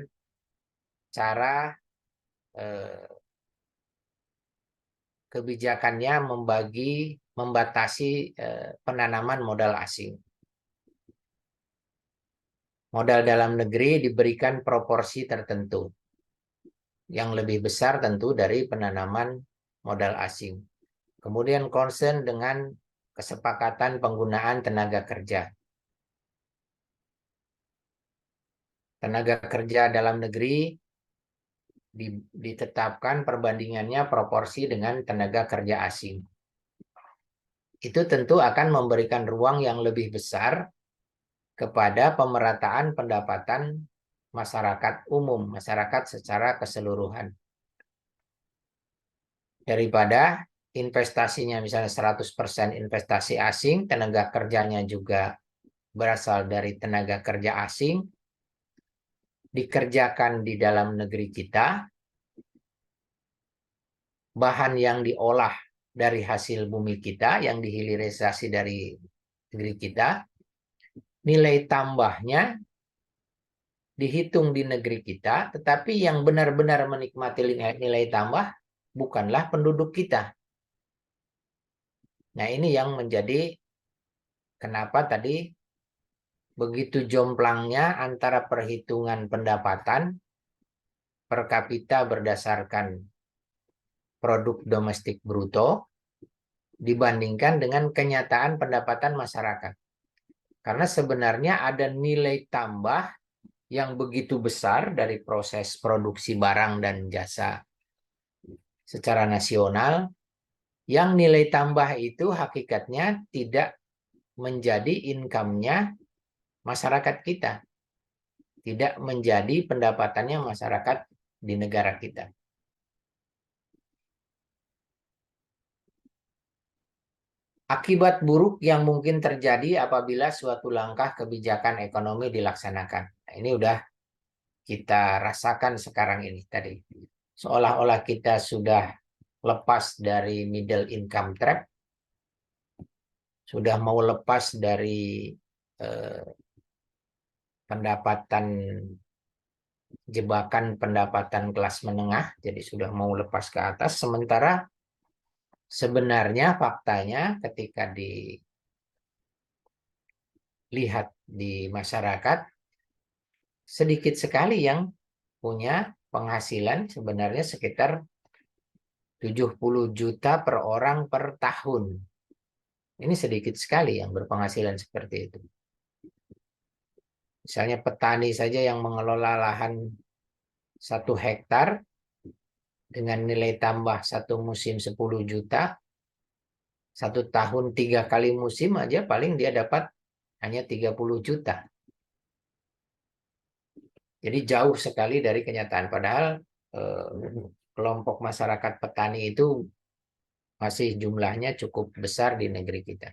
cara kebijakannya membatasi penanaman modal asing. Modal dalam negeri diberikan proporsi tertentu. Yang lebih besar tentu dari penanaman modal asing. Kemudian concern dengan kesepakatan penggunaan tenaga kerja. Tenaga kerja dalam negeri ditetapkan perbandingannya proporsi dengan tenaga kerja asing. Itu tentu akan memberikan ruang yang lebih besar kepada pemerataan pendapatan masyarakat umum, masyarakat secara keseluruhan. Daripada investasinya misalnya 100% investasi asing, tenaga kerjanya juga berasal dari tenaga kerja asing, dikerjakan di dalam negeri kita, bahan yang diolah dari hasil bumi kita, yang dihilirisasi dari negeri kita, nilai tambahnya dihitung di negeri kita, tetapi yang benar-benar menikmati nilai tambah bukanlah penduduk kita. Nah, ini yang menjadi kenapa tadi begitu jomplangnya antara perhitungan pendapatan per kapita berdasarkan produk domestik bruto dibandingkan dengan kenyataan pendapatan masyarakat. Karena sebenarnya ada nilai tambah yang begitu besar dari proses produksi barang dan jasa secara nasional, yang nilai tambah itu hakikatnya tidak menjadi income-nya masyarakat kita, tidak menjadi pendapatannya masyarakat di negara kita. Akibat buruk yang mungkin terjadi apabila suatu langkah kebijakan ekonomi dilaksanakan. Nah, ini udah kita rasakan sekarang ini tadi. Seolah-olah kita sudah lepas dari middle income trap, sudah mau lepas dari jebakan pendapatan kelas menengah, jadi sudah mau lepas ke atas, sementara sebenarnya faktanya ketika dilihat di masyarakat, sedikit sekali yang punya penghasilan sebenarnya sekitar 70 juta per orang per tahun. Ini sedikit sekali yang berpenghasilan seperti itu. Misalnya petani saja yang mengelola lahan 1 hektar dengan nilai tambah 1 musim 10 juta, 1 tahun 3 kali musim aja paling dia dapat hanya 30 juta. Jadi jauh sekali dari kenyataan. Padahal kelompok masyarakat petani itu masih jumlahnya cukup besar di negeri kita.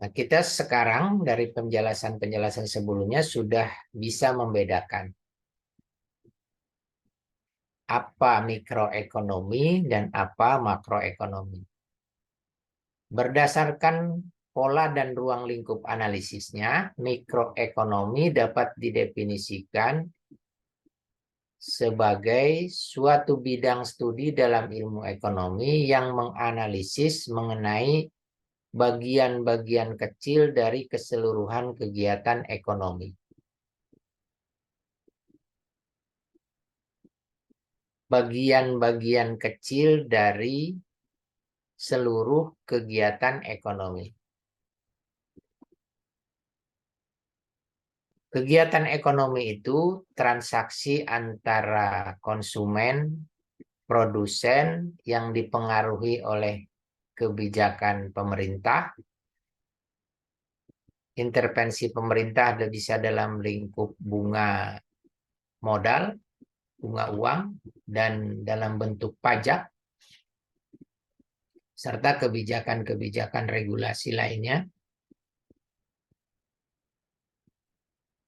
Nah, kita sekarang dari penjelasan-penjelasan sebelumnya sudah bisa membedakan apa mikroekonomi dan apa makroekonomi. Berdasarkan pola dan ruang lingkup analisisnya, mikroekonomi dapat didefinisikan sebagai suatu bidang studi dalam ilmu ekonomi yang menganalisis mengenai bagian-bagian kecil dari keseluruhan kegiatan ekonomi. Bagian-bagian kecil dari seluruh kegiatan ekonomi. Kegiatan ekonomi itu transaksi antara konsumen, produsen yang dipengaruhi oleh kebijakan pemerintah, intervensi pemerintah bisa dalam lingkup bunga modal, bunga uang, dan dalam bentuk pajak, serta kebijakan-kebijakan regulasi lainnya.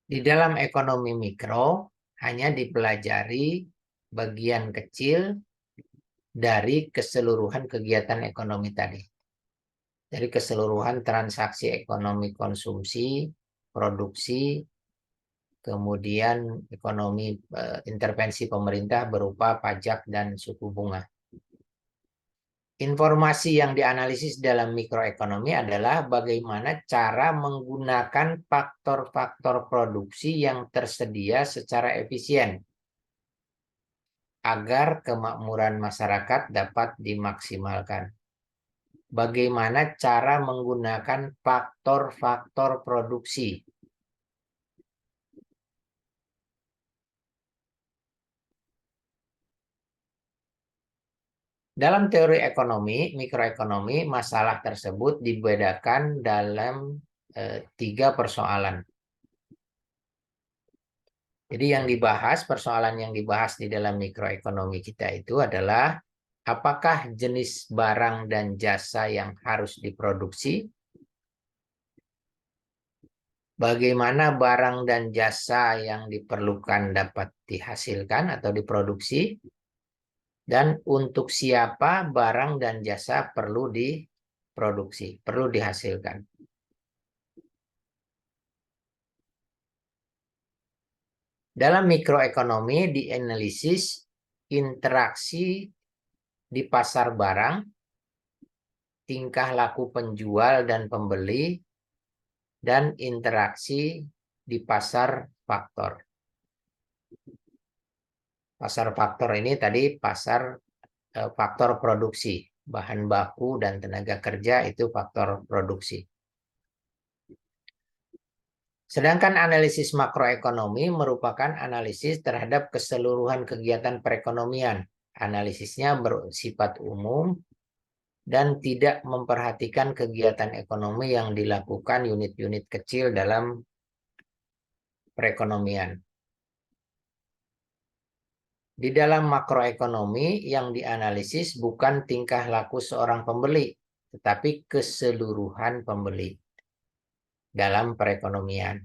Di dalam ekonomi mikro, hanya dipelajari bagian kecil dari keseluruhan kegiatan ekonomi tadi. Dari keseluruhan transaksi ekonomi konsumsi, produksi, kemudian ekonomi intervensi pemerintah berupa pajak dan suku bunga. Informasi yang dianalisis dalam mikroekonomi adalah bagaimana cara menggunakan faktor-faktor produksi yang tersedia secara efisien agar kemakmuran masyarakat dapat dimaksimalkan. Bagaimana cara menggunakan faktor-faktor produksi. Dalam teori ekonomi, mikroekonomi, masalah tersebut dibedakan dalam 3 persoalan. Jadi persoalan yang dibahas di dalam mikroekonomi kita itu adalah apakah jenis barang dan jasa yang harus diproduksi, bagaimana barang dan jasa yang diperlukan dapat dihasilkan atau diproduksi, dan untuk siapa barang dan jasa perlu diproduksi, perlu dihasilkan. Dalam mikroekonomi dianalisis interaksi di pasar barang, tingkah laku penjual dan pembeli, dan interaksi di pasar faktor. Pasar faktor ini tadi pasar faktor produksi, bahan baku dan tenaga kerja itu faktor produksi. Sedangkan analisis makroekonomi merupakan analisis terhadap keseluruhan kegiatan perekonomian. Analisisnya bersifat umum dan tidak memperhatikan kegiatan ekonomi yang dilakukan unit-unit kecil dalam perekonomian. Di dalam makroekonomi yang dianalisis bukan tingkah laku seorang pembeli, tetapi keseluruhan pembeli dalam perekonomian.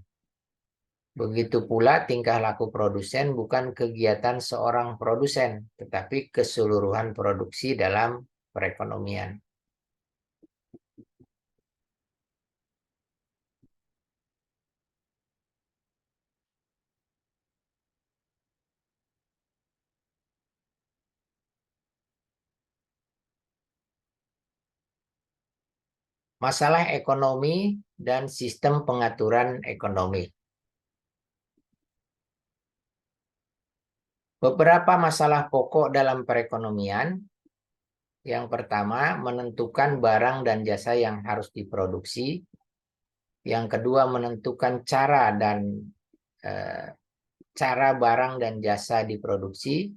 Begitu pula tingkah laku produsen bukan kegiatan seorang produsen, tetapi keseluruhan produksi dalam perekonomian. Masalah ekonomi dan sistem pengaturan ekonomi. Beberapa masalah pokok dalam perekonomian. Yang pertama, menentukan barang dan jasa yang harus diproduksi. Yang kedua, menentukan cara barang dan jasa diproduksi.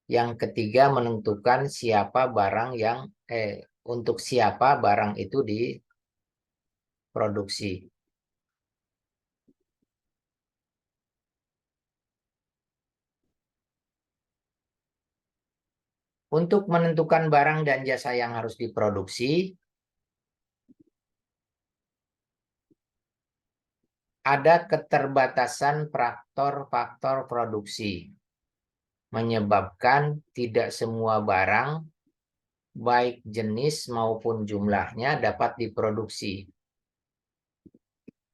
Yang ketiga, menentukan siapa barang yang untuk siapa barang itu diproduksi. Untuk menentukan barang dan jasa yang harus diproduksi, ada keterbatasan faktor-faktor produksi, menyebabkan tidak semua barang, baik jenis maupun jumlahnya, dapat diproduksi.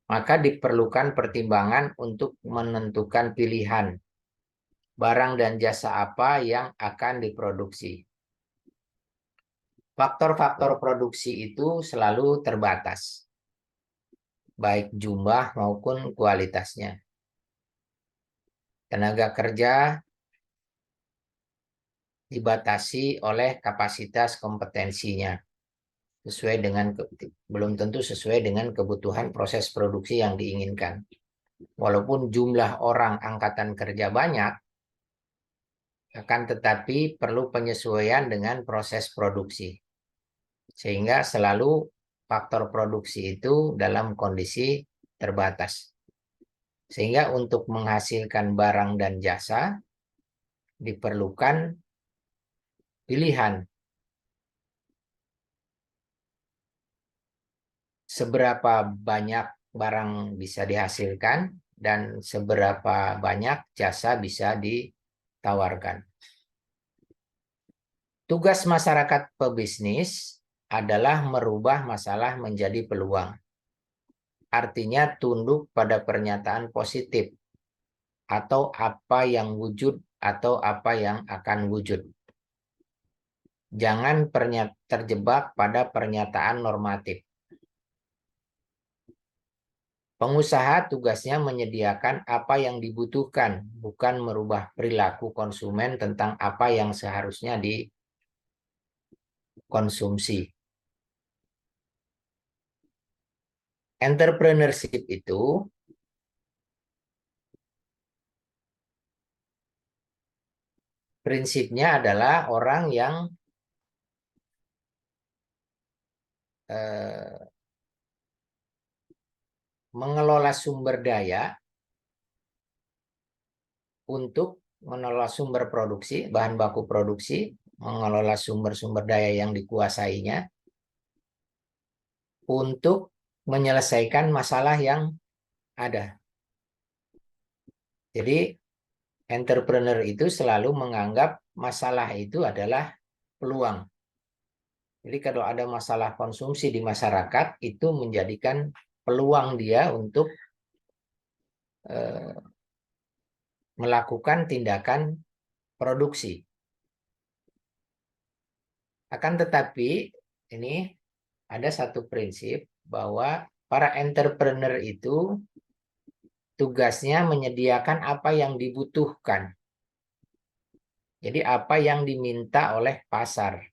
Maka diperlukan pertimbangan untuk menentukan pilihan barang dan jasa apa yang akan diproduksi. Faktor-faktor produksi itu selalu terbatas, baik jumlah maupun kualitasnya. Tenaga kerja dibatasi oleh kapasitas kompetensinya, belum tentu sesuai dengan kebutuhan proses produksi yang diinginkan. Walaupun jumlah orang angkatan kerja banyak, akan tetapi perlu penyesuaian dengan proses produksi. Sehingga selalu faktor produksi itu dalam kondisi terbatas. Sehingga untuk menghasilkan barang dan jasa diperlukan pilihan. Seberapa banyak barang bisa dihasilkan dan seberapa banyak jasa bisa ditawarkan. Tugas masyarakat pebisnis adalah merubah masalah menjadi peluang. Artinya tunduk pada pernyataan positif atau apa yang wujud atau apa yang akan wujud. Jangan terjebak pada pernyataan normatif. Pengusaha tugasnya menyediakan apa yang dibutuhkan, bukan merubah perilaku konsumen tentang apa yang seharusnya dikonsumsi. Entrepreneurship itu prinsipnya adalah orang yang mengelola sumber daya untuk mengelola sumber produksi, bahan baku produksi, mengelola sumber-sumber daya yang dikuasainya untuk menyelesaikan masalah yang ada. Jadi, entrepreneur itu selalu menganggap masalah itu adalah peluang. Jadi kalau ada masalah konsumsi di masyarakat, itu menjadikan peluang dia untuk melakukan tindakan produksi. Akan tetapi, ini ada satu prinsip bahwa para entrepreneur itu tugasnya menyediakan apa yang dibutuhkan. Jadi apa yang diminta oleh pasar.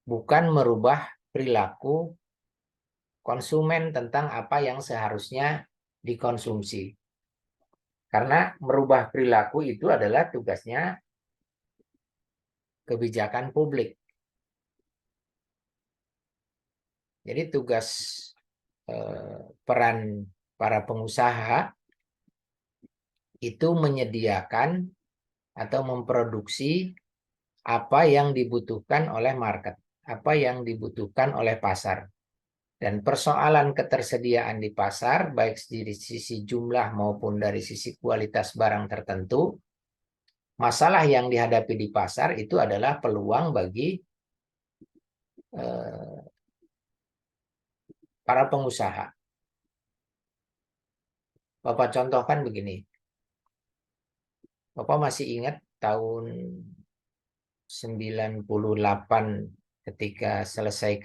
Bukan merubah perilaku konsumen tentang apa yang seharusnya dikonsumsi. Karena merubah perilaku itu adalah tugasnya kebijakan publik. Jadi tugas peran para pengusaha itu menyediakan atau memproduksi apa yang dibutuhkan oleh market, apa yang dibutuhkan oleh pasar. Dan persoalan ketersediaan di pasar, baik dari sisi jumlah maupun dari sisi kualitas barang tertentu, masalah yang dihadapi di pasar itu adalah peluang bagi para pengusaha. Bapak contohkan begini. Bapak masih ingat tahun 98 ketika selesai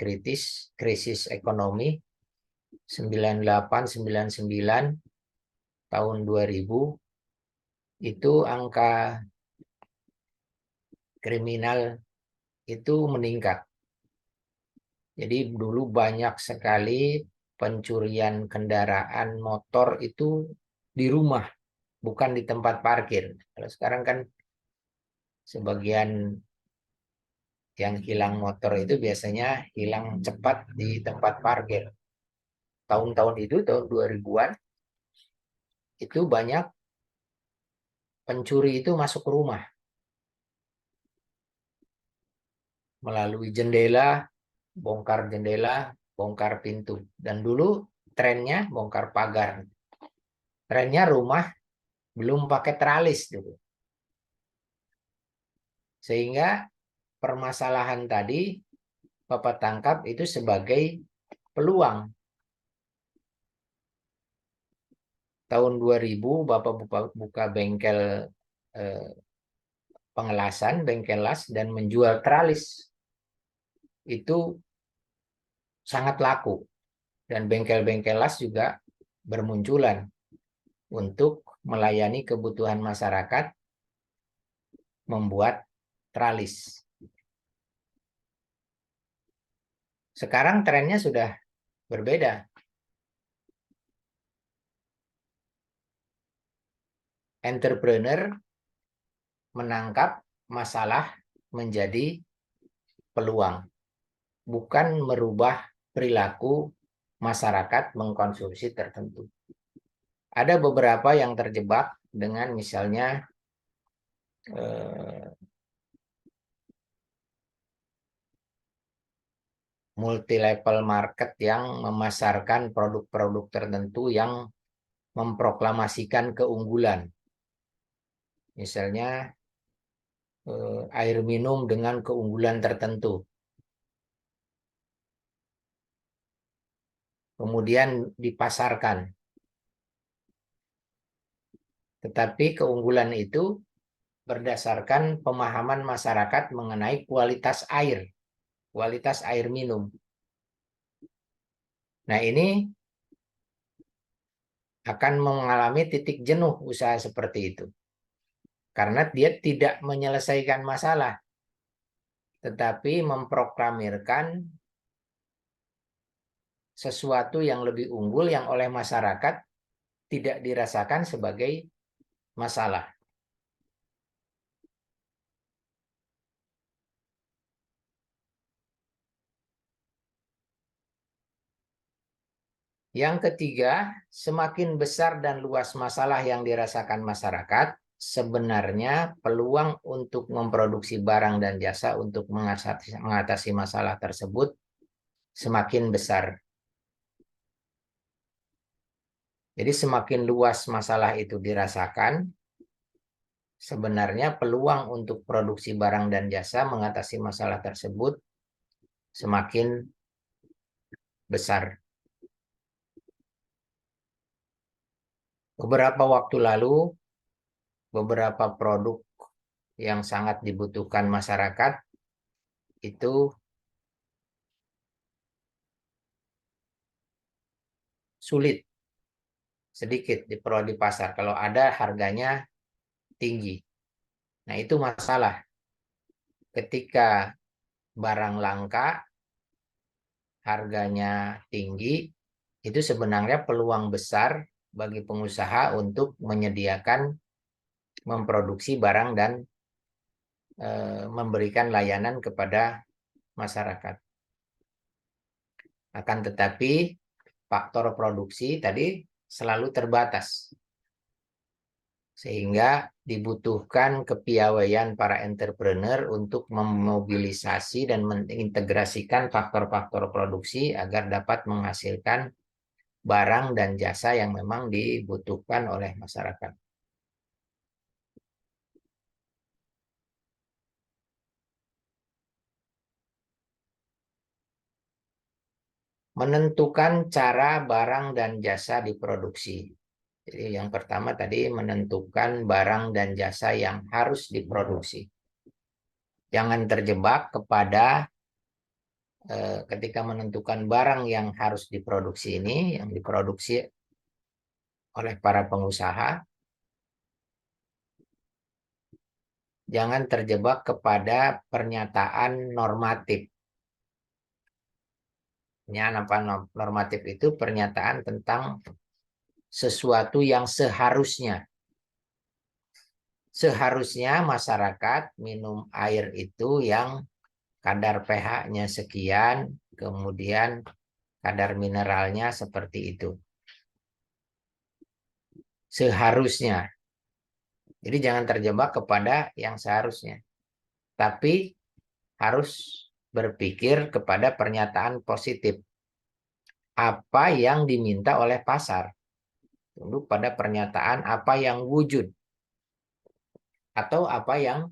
krisis ekonomi 98-99 tahun 2000 itu angka kriminal itu meningkat. Jadi dulu banyak sekali pencurian kendaraan motor itu di rumah, bukan di tempat parkir. Kalau sekarang kan sebagian yang hilang motor itu biasanya hilang cepat di tempat parkir. Tahun-tahun itu, tahun 2000-an, itu banyak pencuri itu masuk rumah. Melalui jendela, bongkar pintu. Dan dulu trennya bongkar pagar. Trennya rumah belum pakai teralis dulu. Sehingga permasalahan tadi Bapak tangkap itu sebagai peluang. Tahun 2000 Bapak buka bengkel pengelasan, bengkel las, dan menjual teralis. Itu sangat laku. Dan bengkel-bengkel las juga bermunculan untuk melayani kebutuhan masyarakat membuat teralis. Sekarang trennya sudah berbeda. Entrepreneur menangkap masalah menjadi peluang, bukan merubah perilaku masyarakat mengkonsumsi tertentu. Ada beberapa yang terjebak dengan misalnya multi level market yang memasarkan produk-produk tertentu yang memproklamasikan keunggulan. Misalnya air minum dengan keunggulan tertentu. Kemudian dipasarkan. Tetapi keunggulan itu berdasarkan pemahaman masyarakat mengenai kualitas air minum. Nah, ini akan mengalami titik jenuh usaha seperti itu. Karena dia tidak menyelesaikan masalah, tetapi memproklamirkan sesuatu yang lebih unggul yang oleh masyarakat tidak dirasakan sebagai masalah. Yang ketiga, semakin besar dan luas masalah yang dirasakan masyarakat, sebenarnya peluang untuk memproduksi barang dan jasa untuk mengatasi masalah tersebut semakin besar. Jadi semakin luas masalah itu dirasakan, sebenarnya peluang untuk produksi barang dan jasa mengatasi masalah tersebut semakin besar. Beberapa waktu lalu, beberapa produk yang sangat dibutuhkan masyarakat itu sulit sedikit diperoleh di pasar. Kalau ada, harganya tinggi. Nah, itu masalah. Ketika barang langka, harganya tinggi, itu sebenarnya peluang besar bagi pengusaha untuk menyediakan, memproduksi barang dan memberikan layanan kepada masyarakat. Akan tetapi faktor produksi tadi selalu terbatas. Sehingga dibutuhkan kepiawaian para entrepreneur untuk memobilisasi dan mengintegrasikan faktor-faktor produksi agar dapat menghasilkan barang dan jasa yang memang dibutuhkan oleh masyarakat. Menentukan cara barang dan jasa diproduksi. Jadi yang pertama tadi menentukan barang dan jasa yang harus diproduksi. Jangan terjebak kepada ketika menentukan barang yang harus diproduksi ini, yang diproduksi oleh para pengusaha, jangan terjebak kepada pernyataan normatif. Normatif itu pernyataan tentang sesuatu yang seharusnya. Seharusnya masyarakat minum air itu yang kadar pH-nya sekian, kemudian kadar mineralnya seperti itu. Seharusnya. Jadi jangan terjebak kepada yang seharusnya. Tapi harus berpikir kepada pernyataan positif. Apa yang diminta oleh pasar. Tunduk pada pernyataan apa yang wujud. Atau apa yang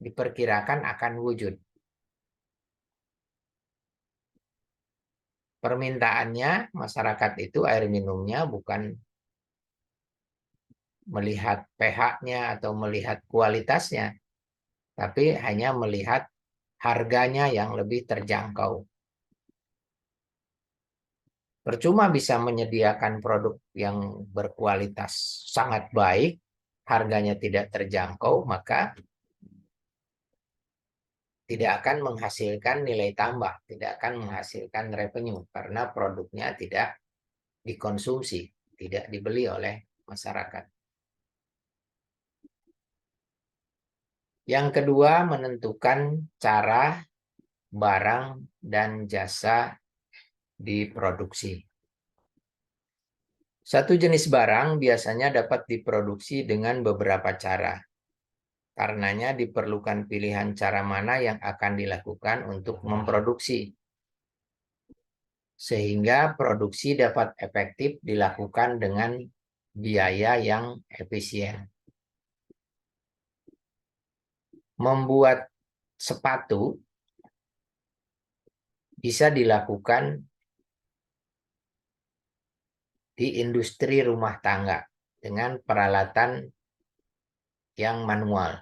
diperkirakan akan wujud. Permintaannya masyarakat itu air minumnya bukan melihat pH-nya atau melihat kualitasnya, tapi hanya melihat harganya yang lebih terjangkau. Percuma bisa menyediakan produk yang berkualitas sangat baik, harganya tidak terjangkau, maka tidak akan menghasilkan nilai tambah, tidak akan menghasilkan revenue, karena produknya tidak dikonsumsi, tidak dibeli oleh masyarakat. Yang kedua, menentukan cara barang dan jasa diproduksi. Satu jenis barang biasanya dapat diproduksi dengan beberapa cara. Karenanya diperlukan pilihan cara mana yang akan dilakukan untuk memproduksi. sehingga produksi dapat efektif dilakukan dengan biaya yang efisien. Membuat sepatu bisa dilakukan di industri rumah tangga dengan peralatan yang manual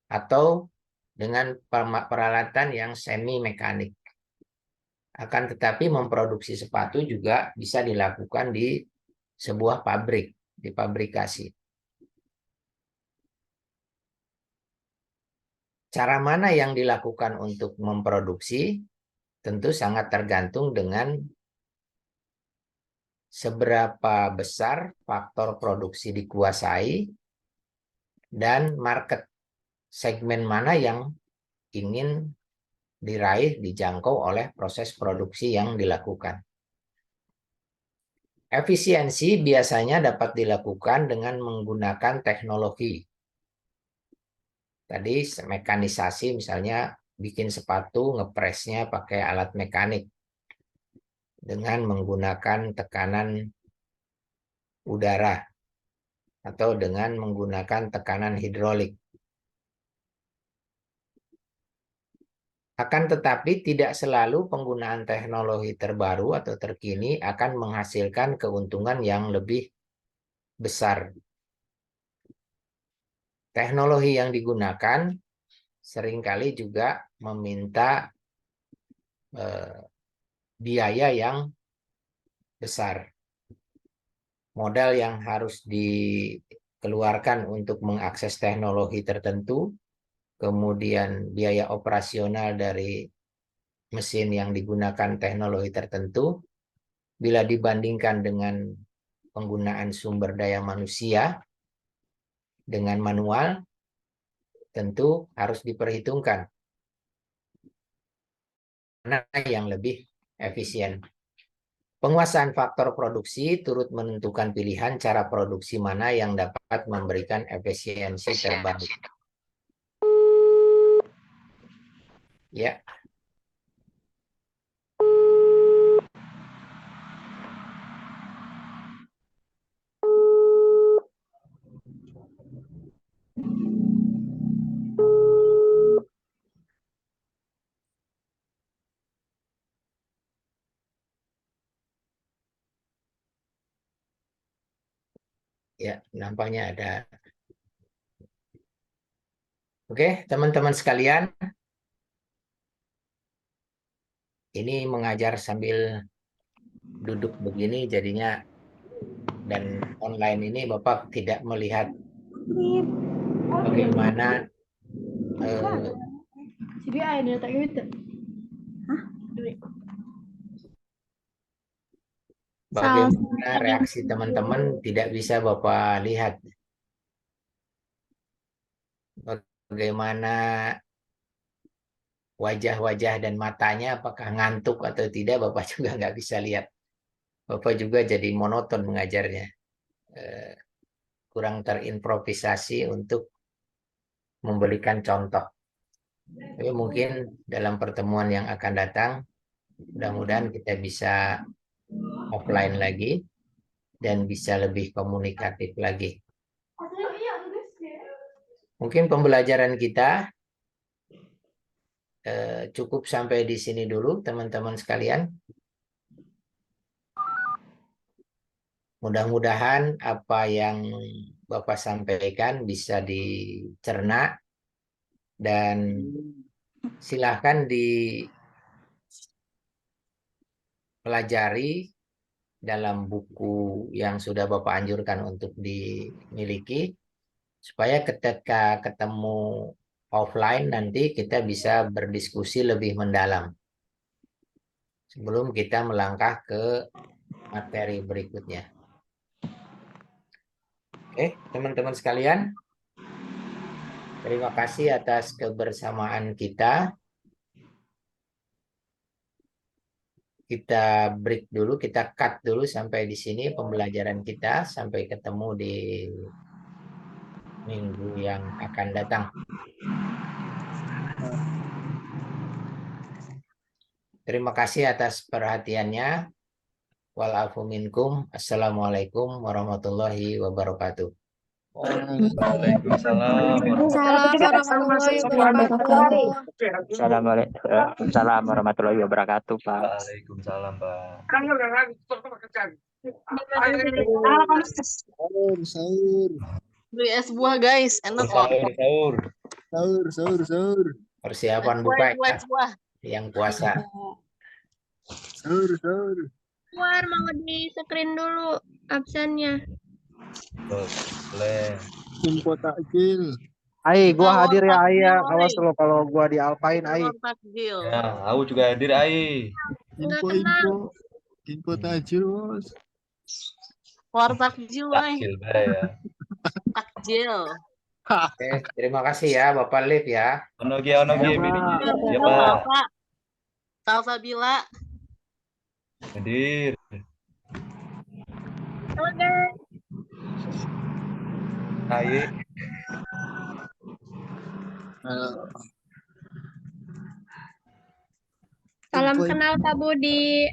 atau dengan peralatan yang semi mekanik. Akan tetapi memproduksi sepatu juga bisa dilakukan di sebuah pabrik, di pabrikasi. Cara mana yang dilakukan untuk memproduksi tentu sangat tergantung dengan seberapa besar faktor produksi dikuasai dan market segmen mana yang ingin diraih, dijangkau oleh proses produksi yang dilakukan. Efisiensi biasanya dapat dilakukan dengan menggunakan teknologi. Tadi mekanisasi, misalnya bikin sepatu, ngepresnya pakai alat mekanik dengan menggunakan tekanan udara atau dengan menggunakan tekanan hidrolik. Akan tetapi tidak selalu penggunaan teknologi terbaru atau terkini akan menghasilkan keuntungan yang lebih besar. Teknologi yang digunakan seringkali juga meminta biaya yang besar. Modal yang harus dikeluarkan untuk mengakses teknologi tertentu, kemudian biaya operasional dari mesin yang digunakan teknologi tertentu, bila dibandingkan dengan penggunaan sumber daya manusia dengan manual, tentu harus diperhitungkan mana yang lebih efisien. Penguasaan faktor produksi turut menentukan pilihan cara produksi mana yang dapat memberikan efisiensi terbaik. Ya. Ya, nampaknya ada. Oke, teman-teman sekalian. Ini mengajar sambil duduk begini jadinya, dan online ini Bapak tidak melihat bagaimana bagaimana reaksi teman-teman tidak bisa Bapak lihat. Bagaimana wajah-wajah dan matanya, apakah ngantuk atau tidak, Bapak juga nggak bisa lihat. Bapak juga jadi monoton mengajarnya. Kurang terimprovisasi untuk memberikan contoh. Tapi mungkin dalam pertemuan yang akan datang, mudah-mudahan kita bisa offline lagi dan bisa lebih komunikatif lagi. Mungkin pembelajaran kita cukup sampai di sini dulu, teman-teman sekalian. Mudah-mudahan apa yang Bapak sampaikan bisa dicerna, dan silahkan dipelajari dalam buku yang sudah Bapak anjurkan untuk dimiliki, supaya ketika ketemu offline nanti kita bisa berdiskusi lebih mendalam sebelum kita melangkah ke materi berikutnya. Oke, teman-teman sekalian, terima kasih atas kebersamaan kita. Kita break dulu, kita cut dulu sampai di sini pembelajaran kita. Sampai ketemu di minggu yang akan datang. Terima kasih atas perhatiannya. Walafu minkum. Assalamualaikum warahmatullahi wabarakatuh. Waalaikumsalam warahmatullahi Salam warahmatullahi wabarakatuh. Assalamualaikum warahmatullahi wabarakatuh, Pak. Waalaikumsalam, Pak. Sahur. Beli es buah guys, enak kok. Sahur. Persiapan buka ya, Es buah. yang puasa. Sahur. Keluar mau di screen dulu absennya. Boleh. Jumpo takjil. Ai, gua hadir ya, Ai ya. Takjil, Awas Ai. lo kalau gua di Alpain, Ai. Telur takjil. Ya, aku juga hadir, Ai. Info takjil, Bos. Keluar takjil, Ai. Takjil, Bay, ya. Takjil. Oke, terima kasih ya Bapak Liv ya. Onogi, Ya, bininya. Pak. Ya, Pak. Bapak. Salsabila. Hadir. Halo guys. Hai. Salam kenal Pak Budi.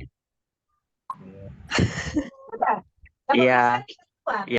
Iya.